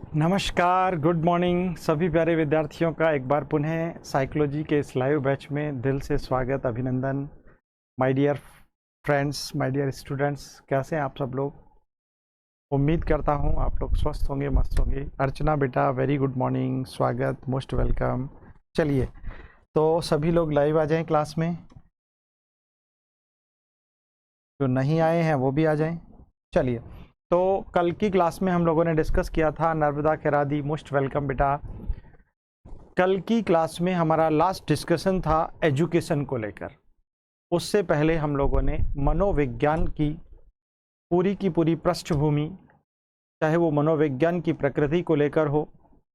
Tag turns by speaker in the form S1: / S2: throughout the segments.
S1: नमस्कार, good morning सभी प्यारे विद्यार्थियों का एक बार पुनः साइकोलॉजी के इस लाइव बैच में दिल से स्वागत, अभिनंदन। My dear friends, my dear students, कैसे हैं आप सब लोग? उम्मीद करता हूं आप लोग स्वस्थ होंगे, मस्त होंगे। अर्चना बेटा, वेरी गुड मॉर्निंग, स्वागत, मोस्ट वेलकम। चलिए, तो सभी लोग लाइव आ जाएं क्लास में, जो नहीं आए हैं वो भी आ जाएं। चलिए, तो कल की क्लास में हम लोगों ने डिस्कस किया था, नर्मदा खेरादी, मोस्ट वेलकम बेटा। कल की क्लास में हमारा लास्ट डिस्कशन था एजुकेशन को लेकर। उससे पहले हम लोगों ने मनोविज्ञान की पूरी पृष्ठभूमि, चाहे वो मनोविज्ञान की प्रकृति को लेकर हो,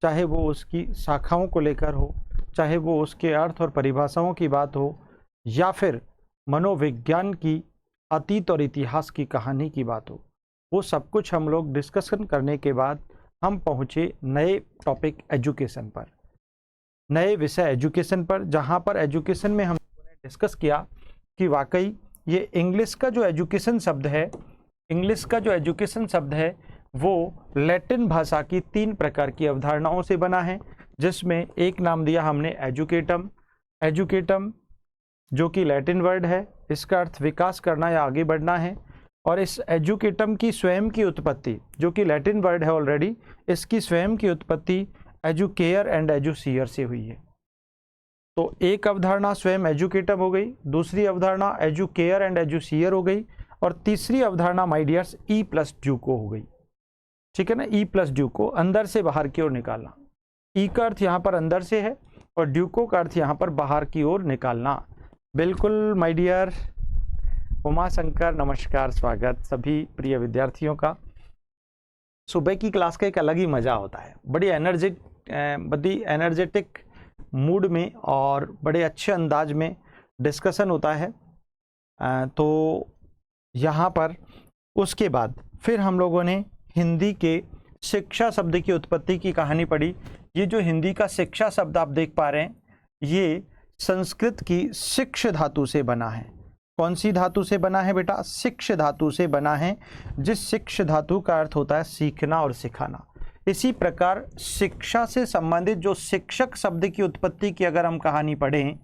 S1: चाहे वो उसकी शाखाओं को लेकर हो, चाहे वो उसके अर्थ और परिभाषाओं की बात हो, या फिर मनोविज्ञान की अतीत और इतिहास की कहानी की बात हो, वो सब कुछ हम लोग डिस्कशन करने के बाद हम पहुँचे नए टॉपिक एजुकेशन पर, नए विषय एजुकेशन पर, जहाँ पर एजुकेशन में हम लोगों ने डिस्कस किया कि वाकई ये इंग्लिश का जो एजुकेशन शब्द है वो लैटिन भाषा की 3 प्रकार की अवधारणाओं से बना है, जिसमें एक नाम दिया हमने एजुकेटम, जो कि लैटिन वर्ड है। इसका अर्थ विकास करना या आगे बढ़ना है। और इस एजुकेटम की स्वयं की उत्पत्ति, जो कि लैटिन वर्ड है ऑलरेडी, इसकी स्वयं की उत्पत्ति एजुकेयर एंड एजुसीयर से हुई है। तो एक अवधारणा स्वयं एजुकेटम हो गई, दूसरी अवधारणा एजुकेयर एंड एजुसीयर हो गई, और तीसरी अवधारणा माय डियर्स ई प्लस ड्यूको हो गई। ठीक है ना, ई प्लस ड्यूको, अंदर से बाहर की ओर निकालना। ई का अर्थ यहाँ पर अंदर से है और ड्यूको का अर्थ यहाँ पर बाहर की ओर निकालना। बिल्कुल माय डियर उमा शंकर, नमस्कार, स्वागत सभी प्रिय विद्यार्थियों का। सुबह की क्लास का एक अलग ही मज़ा होता है, बड़ी एनर्जेटिक मूड में और बड़े अच्छे अंदाज में डिस्कशन होता है। तो यहाँ पर उसके बाद फिर हम लोगों ने हिंदी के शिक्षा शब्द की उत्पत्ति की कहानी पढ़ी। ये जो हिंदी का शिक्षा शब्द आप देख पा रहे हैं, ये संस्कृत की शिक्ष धातु से बना है। कौन सी धातु से बना है बेटा? शिक्ष धातु से बना है, जिस शिक्ष धातु का अर्थ होता है सीखना और सिखाना। इसी प्रकार शिक्षा से संबंधित जो शिक्षक शब्द की उत्पत्ति की अगर हम कहानी पढ़ें,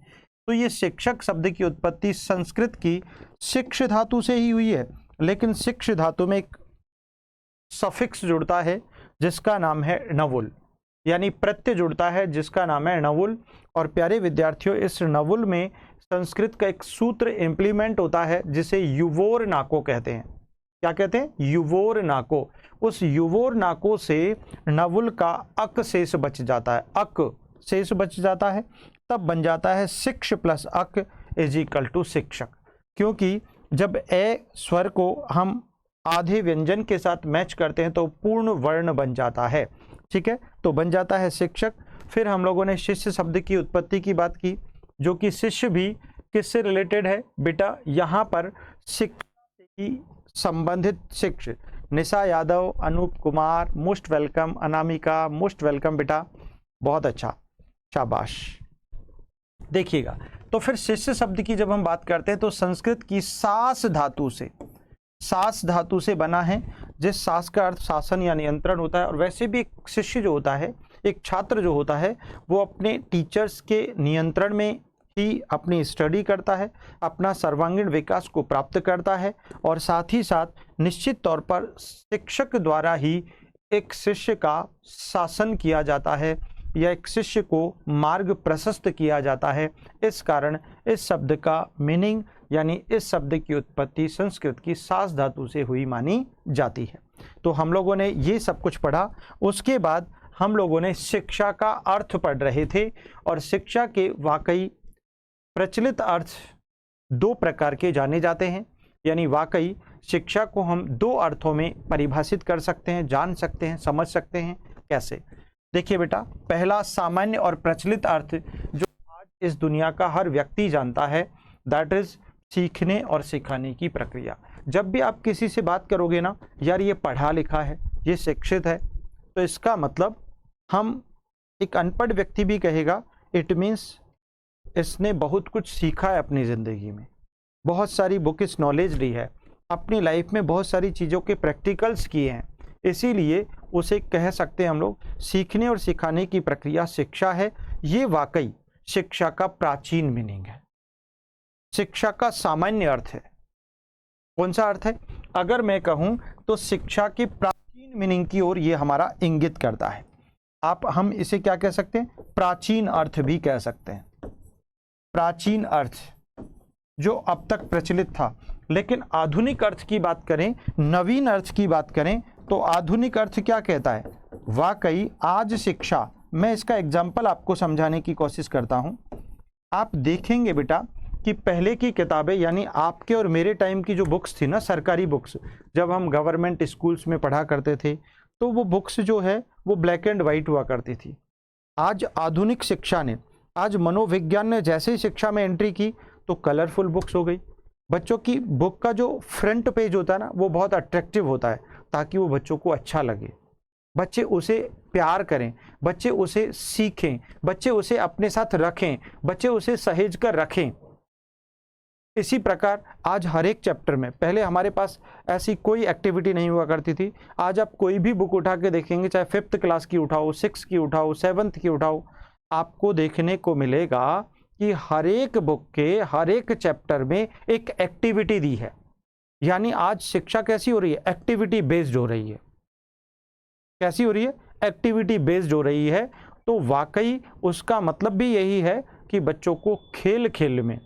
S1: तो ये शिक्षक शब्द की उत्पत्ति संस्कृत की शिक्ष धातु से ही हुई है, लेकिन शिक्ष धातु में एक सफिक्स जुड़ता है जिसका नाम है नवुल, यानी प्रत्यय जुड़ता है जिसका नाम है नवुल। और प्यारे विद्यार्थियों, इस नवुल में संस्कृत का एक सूत्र इम्प्लीमेंट होता है जिसे युवोर नाको कहते हैं। क्या कहते हैं? युवोर नाको। उस युवोर नाको से नवुल का अक शेष बच जाता है, अक शेष बच जाता है, तब बन जाता है शिक्ष प्लस अक इज इक्वल टू शिक्षक। क्योंकि जब ए स्वर को हम आधे व्यंजन के साथ मैच करते हैं तो पूर्ण वर्ण बन जाता है। ठीक है, तो बन जाता है शिक्षक। फिर हम लोगों ने शिष्य शब्द की उत्पत्ति की बात की, जो कि शिष्य भी किससे रिलेटेड है बेटा? यहाँ पर शिक्षा से ही संबंधित शिक्षक। Nisha Yadav, Anoop Kumar, most welcome. Anamika, most welcome बेटा, बहुत अच्छा, शाबाश। देखिएगा, तो फिर शिष्य शब्द की जब हम बात करते हैं तो संस्कृत की सास धातु से बना है, जिस सास का अर्थ शासन या नियंत्रण होता है। और वैसे भी एक शिष्य जो होता है, एक छात्र जो होता है, वो अपने टीचर्स के नियंत्रण में ही अपनी स्टडी करता है, अपना सर्वांगीण विकास को प्राप्त करता है, और साथ ही साथ निश्चित तौर पर शिक्षक द्वारा ही एक शिष्य का शासन किया जाता है या एक शिष्य को मार्ग प्रशस्त किया जाता है। इस कारण इस शब्द का मीनिंग, यानी इस शब्द की उत्पत्ति संस्कृत की सास धातु से हुई मानी जाती है। तो हम लोगों ने ये सब कुछ पढ़ा। उसके बाद हम लोगों ने शिक्षा का अर्थ पढ़ रहे थे, और शिक्षा के वाकई प्रचलित अर्थ 2 प्रकार के जाने जाते हैं। यानी वाकई शिक्षा को हम 2 अर्थों में परिभाषित कर सकते हैं, जान सकते हैं, समझ सकते हैं। कैसे? देखिए बेटा, पहला सामान्य और प्रचलित अर्थ जो आज इस दुनिया का हर व्यक्ति जानता है, दैट इज सीखने और सिखाने की प्रक्रिया। जब भी आप किसी से बात करोगे ना, यार ये पढ़ा लिखा है, ये शिक्षित है, तो इसका मतलब हम एक अनपढ़ व्यक्ति भी कहेगा इट मीन्स इसने बहुत कुछ सीखा है अपनी ज़िंदगी में, बहुत सारी बुकिश नॉलेज ली है, अपनी लाइफ में बहुत सारी चीज़ों के प्रैक्टिकल्स किए हैं, इसीलिए उसे कह सकते हैं हम लोग सीखने और सिखाने की प्रक्रिया शिक्षा है। ये वाकई शिक्षा का प्राचीन मीनिंग है, शिक्षा का सामान्य अर्थ है। कौन सा अर्थ है? अगर मैं कहूं तो शिक्षा के प्राचीन मीनिंग की ओर ये हमारा इंगित करता है। हम इसे क्या कह सकते हैं? प्राचीन अर्थ भी कह सकते हैं। प्राचीन अर्थ जो अब तक प्रचलित था। लेकिन आधुनिक अर्थ की बात करें, नवीन अर्थ की बात करें, तो आधुनिक अर्थ क्या कहता है? वाकई आज शिक्षा, मैं इसका एग्जाम्पल आपको समझाने की कोशिश करता हूं। आप देखेंगे बेटा कि पहले की किताबें, यानी आपके और मेरे टाइम की जो बुक्स थी ना, सरकारी बुक्स, जब हम गवर्नमेंट स्कूल्स में पढ़ा करते थे, तो वो बुक्स जो है वो ब्लैक एंड वाइट हुआ करती थी। आज आधुनिक शिक्षा ने, आज मनोविज्ञान ने जैसे ही शिक्षा में एंट्री की तो कलरफुल बुक्स हो गई। बच्चों की बुक का जो फ्रंट पेज होता है ना, वो बहुत अट्रैक्टिव होता है ताकि वो बच्चों को अच्छा लगे, बच्चे उसे प्यार करें, बच्चे उसे सीखें, बच्चे उसे अपने साथ रखें, बच्चे उसे सहेज कर रखें। इसी प्रकार आज हर एक चैप्टर में, पहले हमारे पास ऐसी कोई एक्टिविटी नहीं हुआ करती थी। आज आप कोई भी बुक उठा के देखेंगे, चाहे 5th क्लास की उठाओ, 6 की उठाओ, 7th की उठाओ, आपको देखने को मिलेगा कि हर एक बुक के हर एक चैप्टर में एक एक्टिविटी दी है। यानी आज शिक्षा कैसी हो रही है? एक्टिविटी बेस्ड हो रही है। कैसी हो रही है? एक्टिविटी बेस्ड हो रही है। तो वाकई उसका मतलब भी यही है कि बच्चों को खेल खेल में,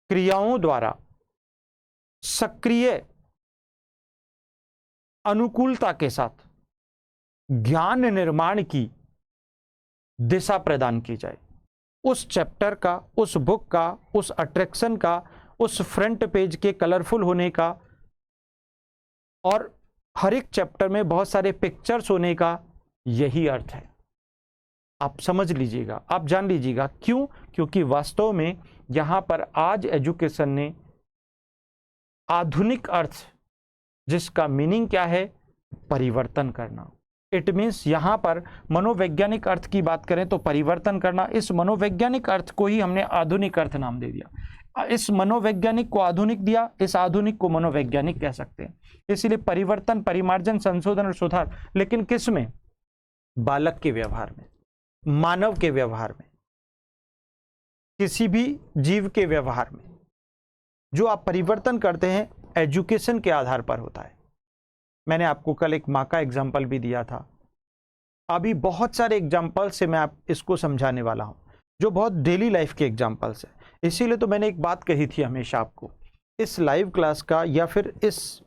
S1: क्रियाओं द्वारा, सक्रिय अनुकूलता के साथ ज्ञान निर्माण की दिशा प्रदान की जाए। उस चैप्टर का, उस बुक का, उस अट्रैक्शन का, उस फ्रंट पेज के कलरफुल होने का और हर एक चैप्टर में बहुत सारे पिक्चर्स होने का यही अर्थ है। आप समझ लीजिएगा, आप जान लीजिएगा। क्यों? क्योंकि वास्तव में यहां पर आज एजुकेशन ने आधुनिक अर्थ, जिसका मीनिंग क्या है? परिवर्तन करना। इट मीन्स यहां पर मनोवैज्ञानिक अर्थ की बात करें तो परिवर्तन करना। इस मनोवैज्ञानिक अर्थ को ही हमने आधुनिक अर्थ नाम दे दिया। इस मनोवैज्ञानिक को आधुनिक दिया, इस आधुनिक को मनोवैज्ञानिक कह सकते हैं। इसलिए परिवर्तन, परिमार्जन, संशोधन और सुधार। लेकिन किस में? बालक के व्यवहार में, मानव के व्यवहार में, किसी भी जीव के व्यवहार में जो आप परिवर्तन करते हैं एजुकेशन के आधार पर होता है। मैंने आपको कल एक माँ का एग्जाम्पल भी दिया था। अभी बहुत सारे एग्जाम्पल से मैं आप इसको समझाने वाला हूं जो बहुत डेली लाइफ के एग्जाम्पल्स है। इसीलिए तो मैंने एक बात कही थी हमेशा आपको, इस लाइव क्लास का या फिर इस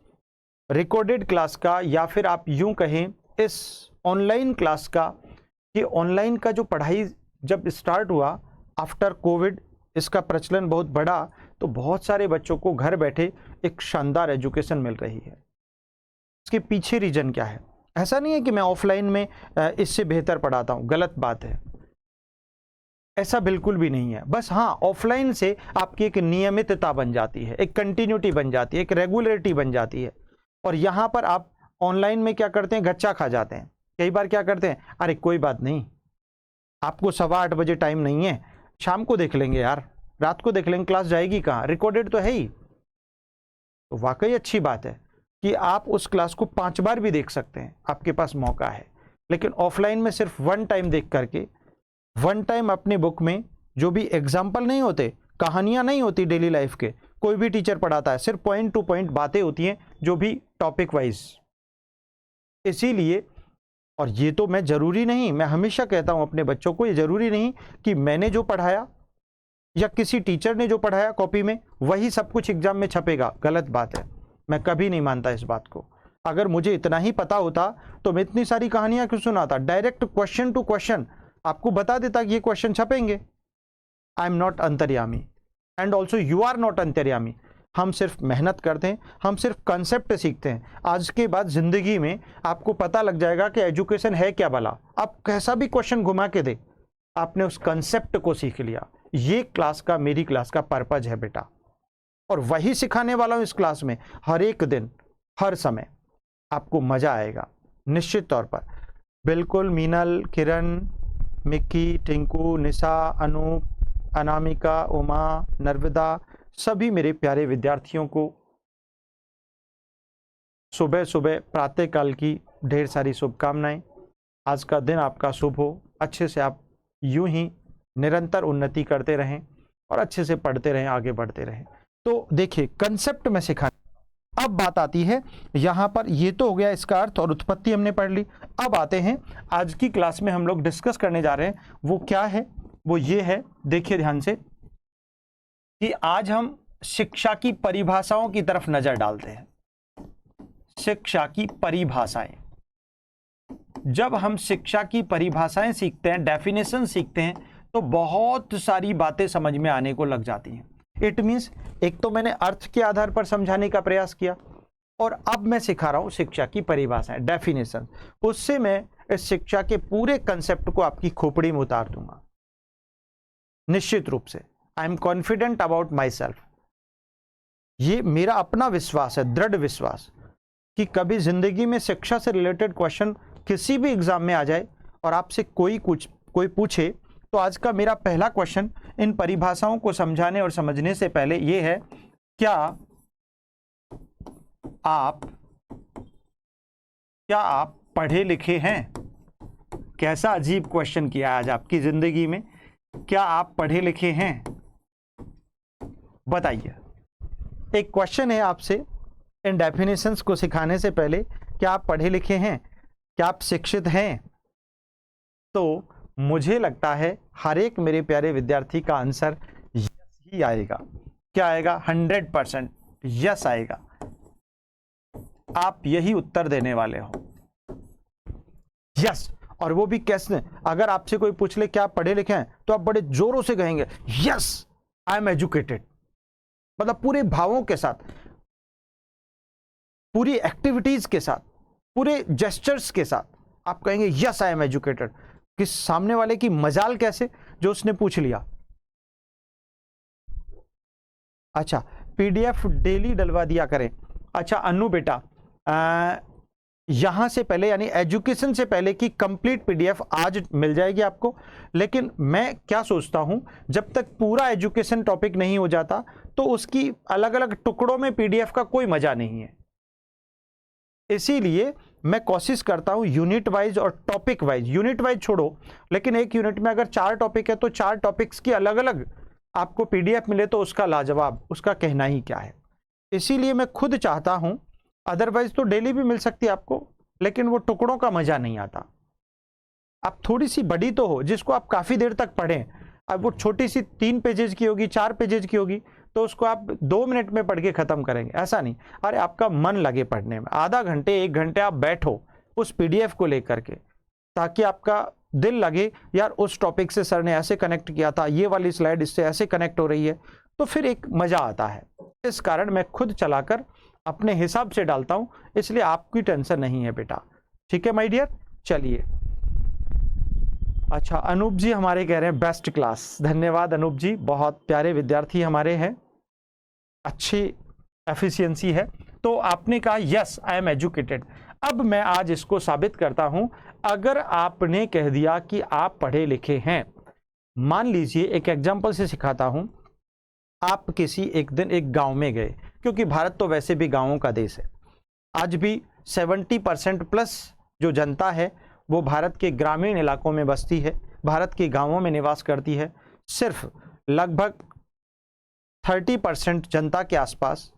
S1: रिकॉर्डेड क्लास का या फिर आप यूं कहें इस ऑनलाइन क्लास का, कि ऑनलाइन का जो पढ़ाई जब स्टार्ट हुआ आफ्टर कोविड, इसका प्रचलन बहुत बढ़ा, तो बहुत सारे बच्चों को घर बैठे एक शानदार एजुकेशन मिल रही है। इसके पीछे रीजन क्या है? ऐसा नहीं है कि मैं ऑफलाइन में इससे बेहतर पढ़ाता हूं, गलत बात है, ऐसा बिल्कुल भी नहीं है। बस हाँ, ऑफलाइन से आपकी एक नियमितता बन जाती है, एक कंटिन्यूटी बन जाती है, एक रेगुलरिटी बन जाती है। और यहाँ पर आप ऑनलाइन में क्या करते हैं? गच्चा खा जाते हैं। कई बार क्या करते हैं? अरे कोई बात नहीं, आपको 8:15 बजे टाइम नहीं है, शाम को देख लेंगे यार, रात को देख लेंगे, क्लास जाएगी कहाँ, रिकॉर्डेड तो है ही। तो वाकई अच्छी बात है कि आप उस क्लास को 5 बार भी देख सकते हैं, आपके पास मौका है। लेकिन ऑफलाइन में सिर्फ 1 टाइम देख करके, 1 टाइम अपनी बुक में जो भी एग्जाम्पल नहीं होते, कहानियां नहीं होती डेली लाइफ के, कोई भी टीचर पढ़ाता है, सिर्फ पॉइंट टू पॉइंट बातें होती हैं जो भी टॉपिक वाइज। इसीलिए, और ये तो मैं जरूरी नहीं, मैं हमेशा कहता हूं अपने बच्चों को, ये जरूरी नहीं कि मैंने जो पढ़ाया या किसी टीचर ने जो पढ़ाया कॉपी में वही सब कुछ एग्जाम में छपेगा। गलत बात है, मैं कभी नहीं मानता इस बात को। अगर मुझे इतना ही पता होता तो मैं इतनी सारी कहानियां क्यों सुनाता? डायरेक्ट क्वेश्चन टू क्वेश्चन आपको बता देता कि ये क्वेश्चन छपेंगे। आई एम नॉट अंतर्यामी and also you are not अंतर्यामी। हम सिर्फ मेहनत करते हैं, हम सिर्फ कंसेप्ट सीखते हैं। आज के बाद जिंदगी में आपको पता लग जाएगा कि एजुकेशन है क्या भला। आप कैसा भी क्वेश्चन घुमा के दे, आपने उस कंसेप्ट को सीख लिया। ये क्लास का, मेरी क्लास का पर्पज है बेटा, और वही सिखाने वाला हूं इस क्लास में। हर एक दिन, हर समय आपको मजा आएगा निश्चित तौर पर। बिल्कुल मीनल, किरण, मिक्की, टिंकू, निशा, अनूप, अनामिका, उमा, नर्मदा, सभी मेरे प्यारे विद्यार्थियों को सुबह सुबह प्रातःकाल की ढेर सारी शुभकामनाएं। आज का दिन आपका शुभ हो, अच्छे से आप यूं ही निरंतर उन्नति करते रहें और अच्छे से पढ़ते रहें, आगे बढ़ते रहें। तो देखिए कंसेप्ट में सिखा, अब बात आती है यहाँ पर, ये तो हो गया इसका अर्थ और उत्पत्ति हमने पढ़ ली। अब आते हैं आज की क्लास में हम लोग डिस्कस करने जा रहे हैं, वो क्या है, वो ये है, देखिए ध्यान से, कि आज हम शिक्षा की परिभाषाओं की तरफ नजर डालते हैं। शिक्षा की परिभाषाएं, जब हम शिक्षा की परिभाषाएं सीखते हैं, डेफिनेशन सीखते हैं, तो बहुत सारी बातें समझ में आने को लग जाती हैं। इट मीन्स एक तो मैंने अर्थ के आधार पर समझाने का प्रयास किया, और अब मैं सिखा रहा हूं शिक्षा की परिभाषाएं, डेफिनेशन। उससे मैं इस शिक्षा के पूरे कंसेप्ट को आपकी खोपड़ी में उतार दूंगा, निश्चित रूप से। I am confident about my self. ये मेरा अपना विश्वास है, दृढ़ विश्वास, कि कभी जिंदगी में शिक्षा से रिलेटेड क्वेश्चन किसी भी एग्जाम में आ जाए और आपसे कोई पूछे, तो आज का मेरा पहला क्वेश्चन इन परिभाषाओं को समझाने और समझने से पहले ये है, क्या आप पढ़े लिखे हैं? कैसा अजीब क्वेश्चन किया आज आपकी जिंदगी में, क्या आप पढ़े लिखे हैं? बताइए। एक क्वेश्चन है आपसे इन डेफिनेशंस को सिखाने से पहले, क्या आप पढ़े लिखे हैं? क्या आप शिक्षित हैं? तो मुझे लगता है हर एक मेरे प्यारे विद्यार्थी का आंसर यस ही आएगा। क्या आएगा? 100% यस आएगा। आप यही उत्तर देने वाले हो, यस। और वो भी कैसे? अगर आपसे कोई पूछ ले क्या आप पढ़े लिखे हैं, तो आप बड़े जोरों से कहेंगे यस आई एम एजुकेटेड, मतलब पूरे भावों के साथ, पूरी एक्टिविटीज के साथ, पूरे जेस्चर्स के साथ आप कहेंगे यस आई एम एजुकेटेड। कि सामने वाले की मजाल कैसे, जो उसने पूछ लिया। अच्छा, पीडीएफ डेली डलवा दिया करें। अच्छा अनु बेटा, यहां से पहले यानी एजुकेशन से पहले की कंप्लीट पीडीएफ आज मिल जाएगी आपको। लेकिन मैं क्या सोचता हूं, जब तक पूरा एजुकेशन टॉपिक नहीं हो जाता, तो उसकी अलग अलग टुकड़ों में पीडीएफ का कोई मजा नहीं है। इसीलिए मैं कोशिश करता हूं यूनिट वाइज और टॉपिक वाइज, यूनिट वाइज छोड़ो, लेकिन एक यूनिट में अगर 4 टॉपिक है तो 4 टॉपिक्स की अलग अलग आपको पीडीएफ मिले तो उसका लाजवाब, उसका कहना ही क्या है। इसीलिए मैं खुद चाहता हूं, अदरवाइज तो डेली भी मिल सकती है आपको, लेकिन वो टुकड़ों का मजा नहीं आता। आप थोड़ी सी बड़ी तो हो जिसको आप काफी देर तक पढ़ें। अब वो छोटी सी 3 पेजेज की होगी, 4 पेजेज की होगी, तो उसको आप 2 मिनट में पढ़ के खत्म करेंगे, ऐसा नहीं। अरे आपका मन लगे पढ़ने में, आधा घंटे 1 घंटे आप बैठो उस पीडीएफ को लेकर के, ताकि आपका दिल लगे यार उस टॉपिक से सर ने ऐसे कनेक्ट किया था, ये वाली स्लाइड इससे ऐसे कनेक्ट हो रही है, तो फिर एक मजा आता है। इस कारण मैं खुद चलाकर अपने हिसाब से डालता हूं, इसलिए आपकी टेंशन नहीं है बेटा। ठीक है माय डियर, चलिए। अच्छा अनूप जी हमारे कह रहे हैं बेस्ट क्लास, धन्यवाद अनूप जी, बहुत प्यारे विद्यार्थी हमारे हैं, अच्छी एफिशिएंसी है। तो आपने कहा यस आई एम एजुकेटेड। अब मैं आज इसको साबित करता हूं। अगर आपने कह दिया कि आप पढ़े लिखे हैं, मान लीजिए एक एग्जांपल से सिखाता हूं, आप किसी एक दिन एक गांव में गए, क्योंकि भारत तो वैसे भी गांवों का देश है। आज भी 70% प्लस जो जनता है वो भारत के ग्रामीण इलाकों में बसती है, भारत के गांवों में निवास करती है। सिर्फ लगभग 30% जनता के आसपास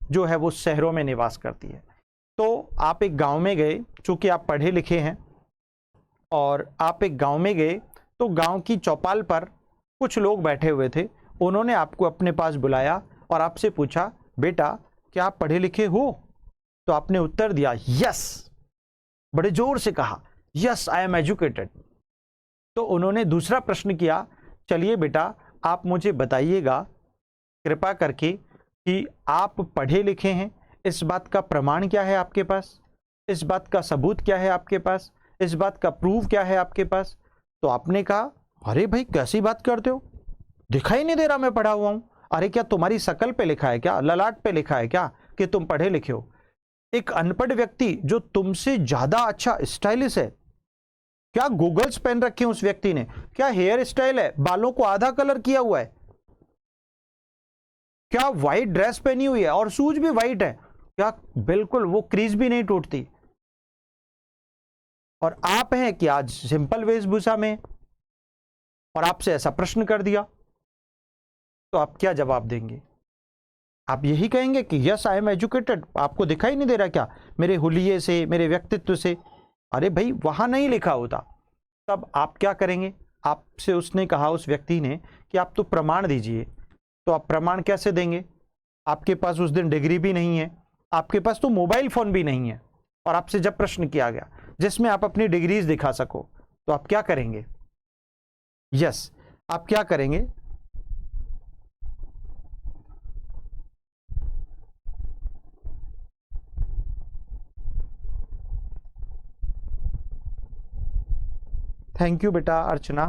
S1: जो है वो शहरों में निवास करती है। तो आप एक गांव में गए, चूंकि आप पढ़े लिखे हैं, और आप एक गांव में गए तो गांव की चौपाल पर कुछ लोग बैठे हुए थे। उन्होंने आपको अपने पास बुलाया और आपसे पूछा बेटा क्या आप पढ़े लिखे हो? तो आपने उत्तर दिया यस, बड़े जोर से कहा यस आई एम एजुकेटेड। तो उन्होंने दूसरा प्रश्न किया, चलिए बेटा आप मुझे बताइएगा कृपा करके कि आप पढ़े लिखे हैं, इस बात का प्रमाण क्या है आपके पास, इस बात का सबूत क्या है आपके पास, इस बात का प्रूफ क्या है आपके पास? तो आपने कहा अरे भाई कैसी बात करते हो, दिखाई नहीं दे रहा मैं पढ़ा हुआ हूं। अरे क्या तुम्हारी शकल पे लिखा है क्या, ललाट पे लिखा है क्या कि तुम पढ़े लिखे हो? एक अनपढ़ व्यक्ति जो तुमसे ज्यादा अच्छा स्टाइलिश है, क्या गूगल्स पहन रखे हैं उस व्यक्ति ने, क्या हेयर स्टाइल है, बालों को आधा कलर किया हुआ है, क्या व्हाइट ड्रेस पहनी हुई है और शूज भी व्हाइट है, क्या बिल्कुल वो क्रीज भी नहीं टूटती, और आप हैं कि आज सिंपल वेशभूषा में और आपसे ऐसा प्रश्न कर दिया, तो आप क्या जवाब देंगे? आप यही कहेंगे कि यस आई एम एजुकेटेड, आपको दिखाई नहीं दे रहा क्या मेरे हुलिये से, मेरे व्यक्तित्व से? अरे भाई, वहां नहीं लिखा होता। तब आप क्या करेंगे? आपसे उसने कहा, उस व्यक्ति ने, कि आप तो प्रमाण दीजिए। तो आप प्रमाण कैसे देंगे? आपके पास उस दिन डिग्री भी नहीं है, आपके पास तो मोबाइल फोन भी नहीं है, और आपसे जब प्रश्न किया गया जिसमें आप अपनी डिग्रीज दिखा सको, तो आप क्या करेंगे? यस, आप क्या करेंगे? थैंक यू बेटा अर्चना।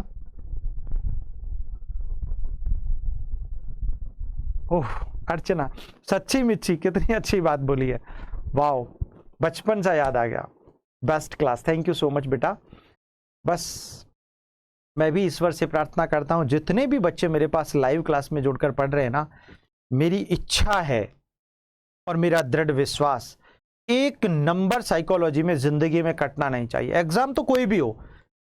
S1: ओह अर्चना, सच्ची मिच्छी, कितनी अच्छी बात बोली है, वाओ, बचपन सा याद आ गया, best class, thank you so much बेटा। बस मैं भी ईश्वर से प्रार्थना करता हूं, जितने भी बच्चे मेरे पास लाइव क्लास में जुड़कर पढ़ रहे हैं ना, मेरी इच्छा है और मेरा दृढ़ विश्वास, एक नंबर साइकोलॉजी में जिंदगी में कटना नहीं चाहिए। एग्जाम तो कोई भी हो,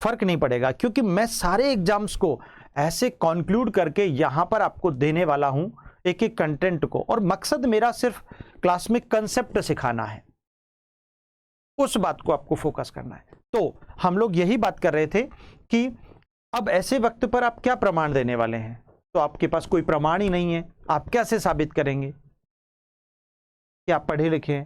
S1: फर्क नहीं पड़ेगा, क्योंकि मैं सारे एग्जाम्स को ऐसे कंक्लूड करके यहां पर आपको देने वाला हूं, एक एक कंटेंट को, और मकसद मेरा सिर्फ क्लास में कंसेप्ट सिखाना है, उस बात को आपको फोकस करना है। तो हम लोग यही बात कर रहे थे कि अब ऐसे वक्त पर आप क्या प्रमाण देने वाले हैं? तो आपके पास कोई प्रमाण ही नहीं है, आप कैसे साबित करेंगे कि आप पढ़े लिखे हैं?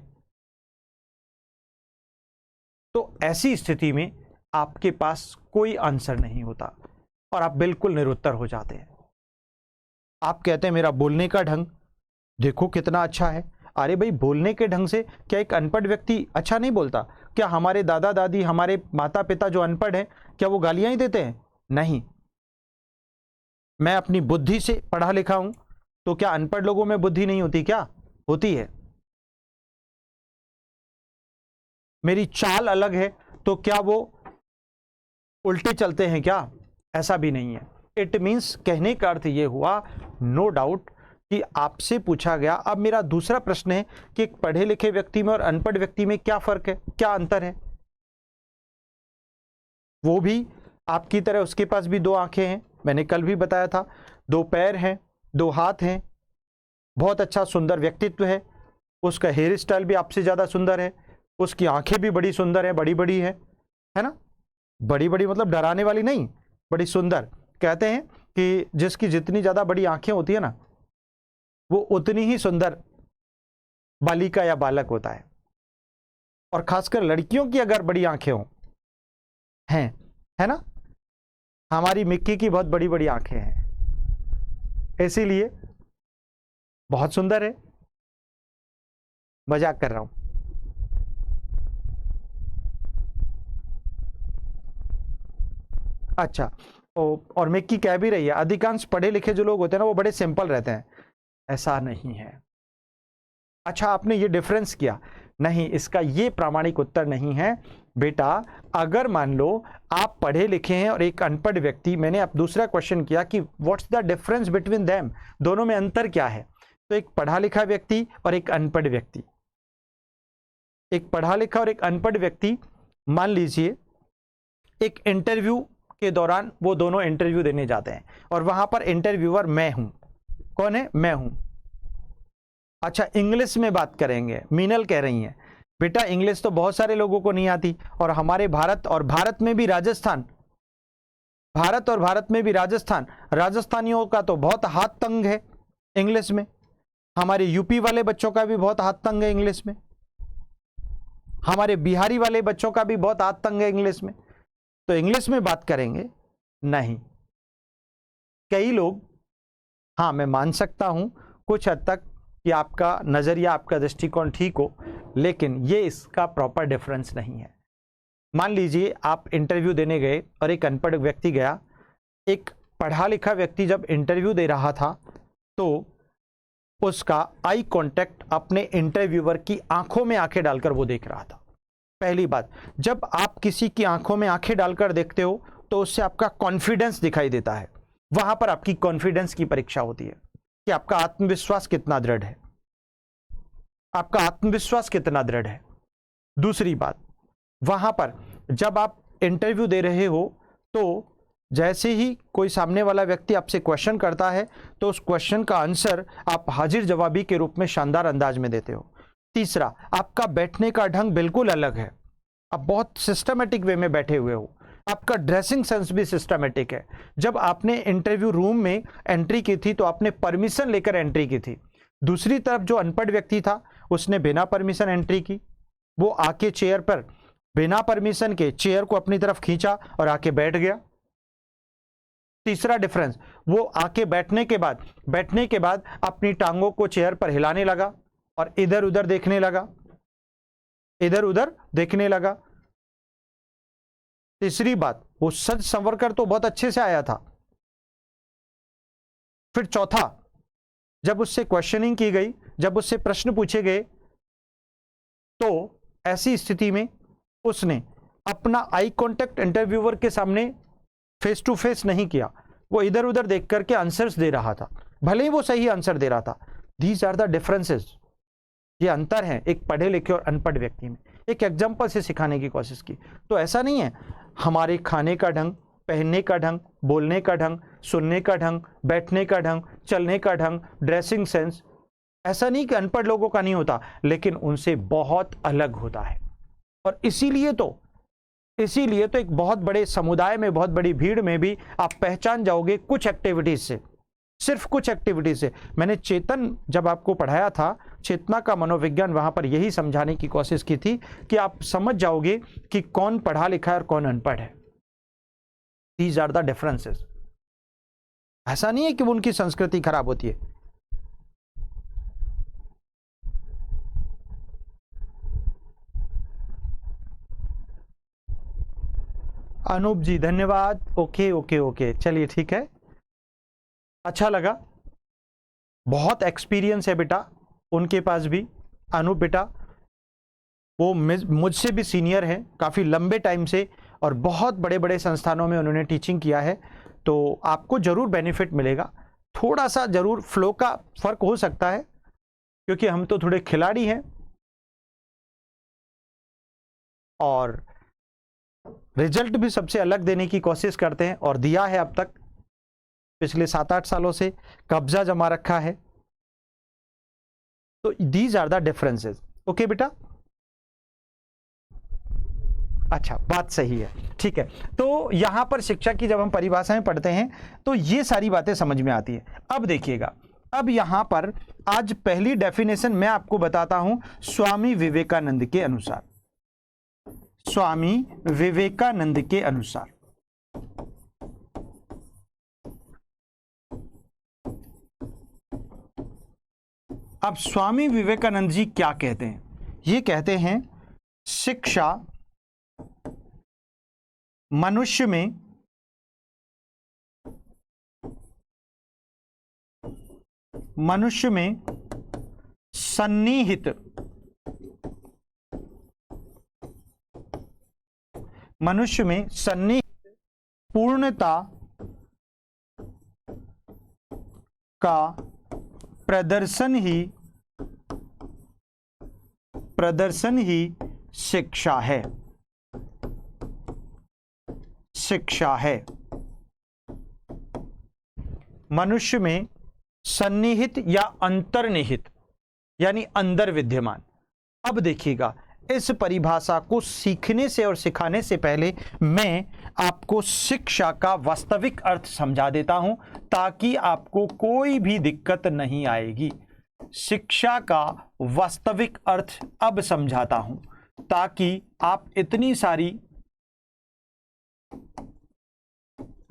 S1: तो ऐसी स्थिति में आपके पास कोई आंसर नहीं होता और आप बिल्कुल निरुत्तर हो जाते हैं। आप कहते हैं मेरा बोलने का ढंग देखो कितना अच्छा है। अरे भाई, बोलने के ढंग से क्या एक अनपढ़ व्यक्ति अच्छा नहीं बोलता? क्या हमारे दादा दादी, हमारे माता पिता जो अनपढ़ हैं, क्या वो गालियां ही देते हैं? नहीं। मैं अपनी बुद्धि से पढ़ा लिखा हूं, तो क्या अनपढ़ लोगों में बुद्धि नहीं होती? क्या होती है। मेरी चाल अलग है, तो क्या वो उल्टे चलते हैं? क्या ऐसा भी नहीं है। इट मीन्स, कहने का अर्थ ये हुआ, नो डाउट, कि आपसे पूछा गया। अब मेरा दूसरा प्रश्न है कि एक पढ़े लिखे व्यक्ति में और अनपढ़ व्यक्ति में क्या फर्क है, क्या अंतर है? वो भी आपकी तरह, उसके पास भी दो आंखें हैं, मैंने कल भी बताया था, दो पैर हैं, दो हाथ हैं, बहुत अच्छा सुंदर व्यक्तित्व है, उसका हेयर स्टाइल भी आपसे ज्यादा सुंदर है, उसकी आंखें भी बड़ी सुंदर है, बड़ी बड़ी है ना? बड़ी बड़ी मतलब डराने वाली नहीं, बड़ी सुंदर। कहते हैं कि जिसकी जितनी ज्यादा बड़ी आंखें होती है ना, वो उतनी ही सुंदर बालिका या बालक होता है। और खासकर लड़कियों की अगर बड़ी आंखें हो, हैं, है ना? हमारी मिक्की की बहुत बड़ी बड़ी आंखें हैं, इसीलिए बहुत सुंदर है। मजाक कर रहा हूं। अच्छा, और मिक्की कह भी रही है, अधिकांश पढ़े लिखे जो लोग होते हैं ना, वो बड़े सिंपल रहते हैं। ऐसा नहीं है। अच्छा, आपने ये डिफरेंस किया, नहीं, इसका ये प्रामाणिक उत्तर नहीं है बेटा। अगर मान लो आप पढ़े लिखे हैं और एक अनपढ़ व्यक्ति, मैंने आप दूसरा क्वेश्चन किया कि what's the difference between them, दोनों में अंतर क्या है? तो एक पढ़ा लिखा व्यक्ति और एक अनपढ़ व्यक्ति, एक पढ़ा लिखा और एक अनपढ़ व्यक्ति, मान लीजिए एक इंटरव्यू के दौरान वो दोनों इंटरव्यू देने जाते हैं और वहां पर इंटरव्यूअर मैं हूं। कौन है? मैं हूं। अच्छा, इंग्लिश में बात करेंगे, मीनल कह रही हैं बेटा इंग्लिश तो बहुत सारे लोगों को नहीं आती, और हमारे भारत और भारत में भी राजस्थान, भारत और भारत में भी राजस्थान, राजस्थानियों का तो बहुत हाथ तंग है इंग्लिश में, हमारे यूपी वाले बच्चों का भी बहुत हाथ तंग है इंग्लिश में, हमारे बिहारी वाले बच्चों का भी बहुत हाथ तंग है इंग्लिश में। तो इंग्लिश में बात करेंगे नहीं। कई लोग, हाँ मैं मान सकता हूं कुछ हद तक कि आपका नजरिया, आपका दृष्टिकोण ठीक हो, लेकिन ये इसका प्रॉपर डिफरेंस नहीं है। मान लीजिए आप इंटरव्यू देने गए और एक अनपढ़ व्यक्ति गया, एक पढ़ा लिखा व्यक्ति जब इंटरव्यू दे रहा था तो उसका आई कांटेक्ट अपने इंटरव्यूअर की आंखों में आंखें डालकर वो देख रहा था। पहली बात, जब आप किसी की आंखों में आंखें डालकर देखते हो तो उससे आपका कॉन्फिडेंस दिखाई देता है। वहां पर आपकी कॉन्फिडेंस की परीक्षा होती है कि आपका आत्मविश्वास कितना दृढ़ है, आपका आत्मविश्वास कितना दृढ़ है। दूसरी बात, वहां पर जब आप इंटरव्यू दे रहे हो तो जैसे ही कोई सामने वाला व्यक्ति आपसे क्वेश्चन करता है तो उस क्वेश्चन का आंसर आप हाजिर जवाबी के रूप में शानदार अंदाज में देते हो। तीसरा, आपका बैठने का ढंग बिल्कुल अलग है, आप बहुत सिस्टमेटिक वे में बैठे हुए हो। आपका ड्रेसिंग सेंस भी सिस्टमेटिक है। जब आपने इंटरव्यू रूम में एंट्री की थी तो आपने परमिशन लेकर एंट्री की थी। दूसरी तरफ जो अनपढ़ व्यक्ति था उसने बिना परमिशन एंट्री की, वो आके चेयर पर बिना परमिशन के चेयर को अपनी तरफ खींचा और आके बैठ गया। तीसरा डिफरेंस, वो आके बैठने के बाद अपनी टांगों को चेयर पर हिलाने लगा और इधर उधर देखने लगा। तीसरी बात, वो सज संवर कर तो बहुत अच्छे से आया था। फिर चौथा, जब उससे क्वेश्चनिंग की गई, जब उससे प्रश्न पूछे गए तो ऐसी स्थिति में उसने अपना आई कांटेक्ट इंटरव्यूअर के सामने फेस टू फेस नहीं किया, वो इधर उधर देख करके आंसर्स दे रहा था, भले ही वो सही आंसर दे रहा था। दीज आर द डिफरेंसेस, ये अंतर है एक पढ़े लिखे और अनपढ़ व्यक्ति में। एक एग्जाम्पल से सिखाने की कोशिश की। तो ऐसा नहीं है, हमारे खाने का ढंग, पहनने का ढंग, बोलने का ढंग, सुनने का ढंग, बैठने का ढंग, चलने का ढंग, ड्रेसिंग सेंस, ऐसा नहीं कि अनपढ़ लोगों का नहीं होता, लेकिन उनसे बहुत अलग होता है। और इसीलिए तो एक बहुत बड़े समुदाय में, बहुत बड़ी भीड़ में भी आप पहचान जाओगे कुछ एक्टिविटीज से, सिर्फ कुछ एक्टिविटीज से। मैंने चेतन जब आपको पढ़ाया था, चेतना का मनोविज्ञान, वहां पर यही समझाने की कोशिश की थी कि आप समझ जाओगे कि कौन पढ़ा लिखा है और कौन अनपढ़ है। These are the differences. ऐसा नहीं है कि उनकी संस्कृति खराब होती है। अनूप जी धन्यवाद। ओके, चलिए ठीक है, अच्छा लगा। बहुत एक्सपीरियंस है बेटा उनके पास भी। अनूप बेटा वो मुझसे भी सीनियर है काफ़ी लंबे टाइम से, और बहुत बड़े बड़े संस्थानों में उन्होंने टीचिंग किया है। तो आपको ज़रूर बेनिफिट मिलेगा। थोड़ा सा ज़रूर फ्लो का फर्क हो सकता है, क्योंकि हम तो थोड़े खिलाड़ी हैं और रिजल्ट भी सबसे अलग देने की कोशिश करते हैं, और दिया है अब तक। पिछले 7-8 सालों से कब्जा जमा रखा है। तो these are the differences. Okay बेटा, अच्छा, बात सही है, ठीक है। तो यहां पर शिक्षा की जब हम परिभाषाएं पढ़ते हैं तो ये सारी बातें समझ में आती है। अब देखिएगा, अब यहां पर आज पहली डेफिनेशन मैं आपको बताता हूं स्वामी विवेकानंद के अनुसार। स्वामी विवेकानंद के अनुसार अब स्वामी विवेकानंद जी क्या कहते हैं? ये कहते हैं शिक्षा मनुष्य में सन्निहित पूर्णता का प्रदर्शन ही शिक्षा है। मनुष्य में सन्निहित या अंतर्निहित यानी अंदर विद्यमान। अब देखिएगा, इस परिभाषा को सीखने से और सिखाने से पहले मैं आपको शिक्षा का वास्तविक अर्थ समझा देता हूं, ताकि आपको कोई भी दिक्कत नहीं आएगी। शिक्षा का वास्तविक अर्थ अब समझाता हूं, ताकि आप इतनी सारी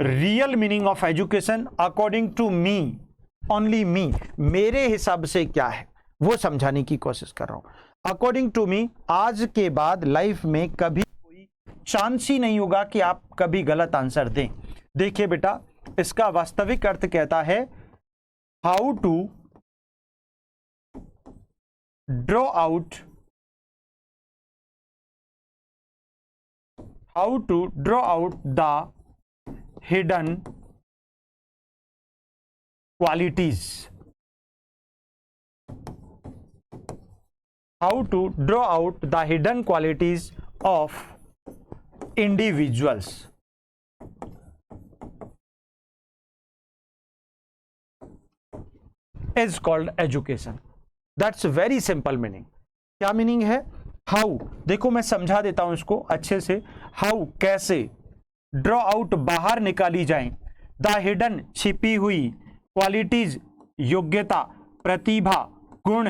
S1: real meaning of education according to me, only me, मेरे हिसाब से क्या है वो समझाने की कोशिश कर रहा हूं। अकॉर्डिंग टू मी, आज के बाद लाइफ में कभी कोई चांस ही नहीं होगा कि आप कभी गलत आंसर दें। देखिए बेटा, इसका वास्तविक अर्थ कहता है how to draw out the hidden qualities. How to draw out the hidden qualities of individuals is called education. That's very simple meaning. क्या मीनिंग है? हाउ, देखो मैं समझा देता हूं इसको अच्छे से. हाउ, कैसे, ड्रॉ आउट, बाहर निकाली जाए, द हिडन, छिपी हुई, क्वालिटीज, योग्यता, प्रतिभा, गुण,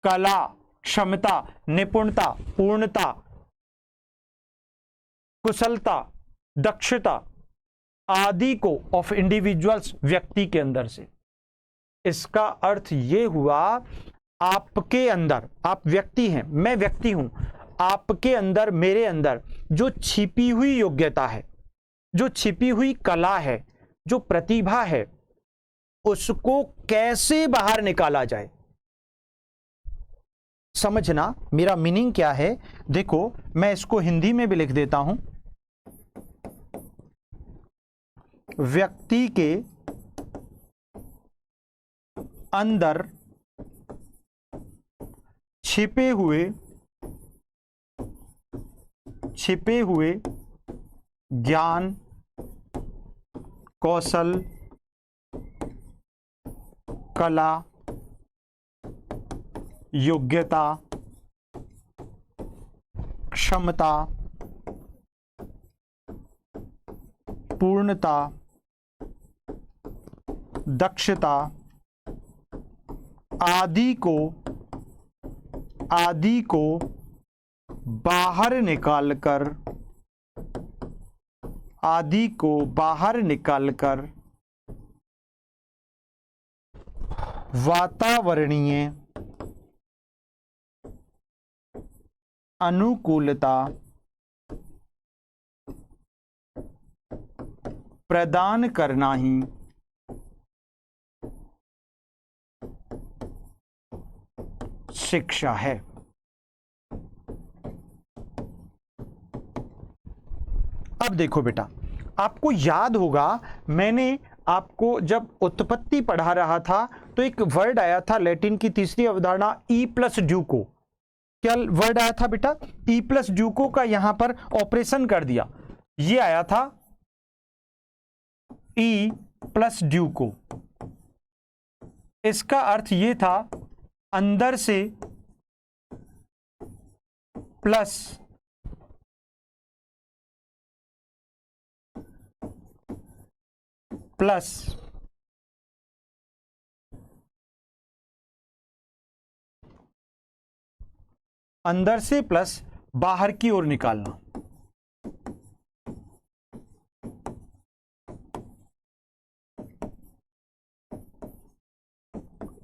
S1: कला, क्षमता, निपुणता, पूर्णता, कुशलता, दक्षता आदि को ऑफ इंडिविजुअल्स, व्यक्ति के अंदर से. इसका अर्थ ये हुआ आपके अंदर, आप व्यक्ति हैं, मैं व्यक्ति हूं, आपके अंदर, मेरे अंदर जो छिपी हुई योग्यता है, जो छिपी हुई कला है, जो प्रतिभा है, उसको कैसे बाहर निकाला जाए. समझना मेरा मीनिंग क्या है. देखो मैं इसको हिंदी में भी लिख देता हूं. व्यक्ति के अंदर छिपे हुए ज्ञान, कौशल, कला, योग्यता, क्षमता, पूर्णता, दक्षता आदि को बाहर निकालकर वातावरणीय अनुकूलता प्रदान करना ही शिक्षा है. अब देखो बेटा, आपको याद होगा मैंने आपको जब उत्पत्ति पढ़ा रहा था तो एक वर्ड आया था लैटिन की तीसरी अवधारणा ई प्लस ड्यूको. क्या वर्ड आया था बेटा? ई प्लस ड्यूको का यहां पर ऑपरेशन कर दिया. ये आया था ई प्लस ड्यूको. इसका अर्थ ये था अंदर से प्लस अंदर से प्लस बाहर की ओर निकालना.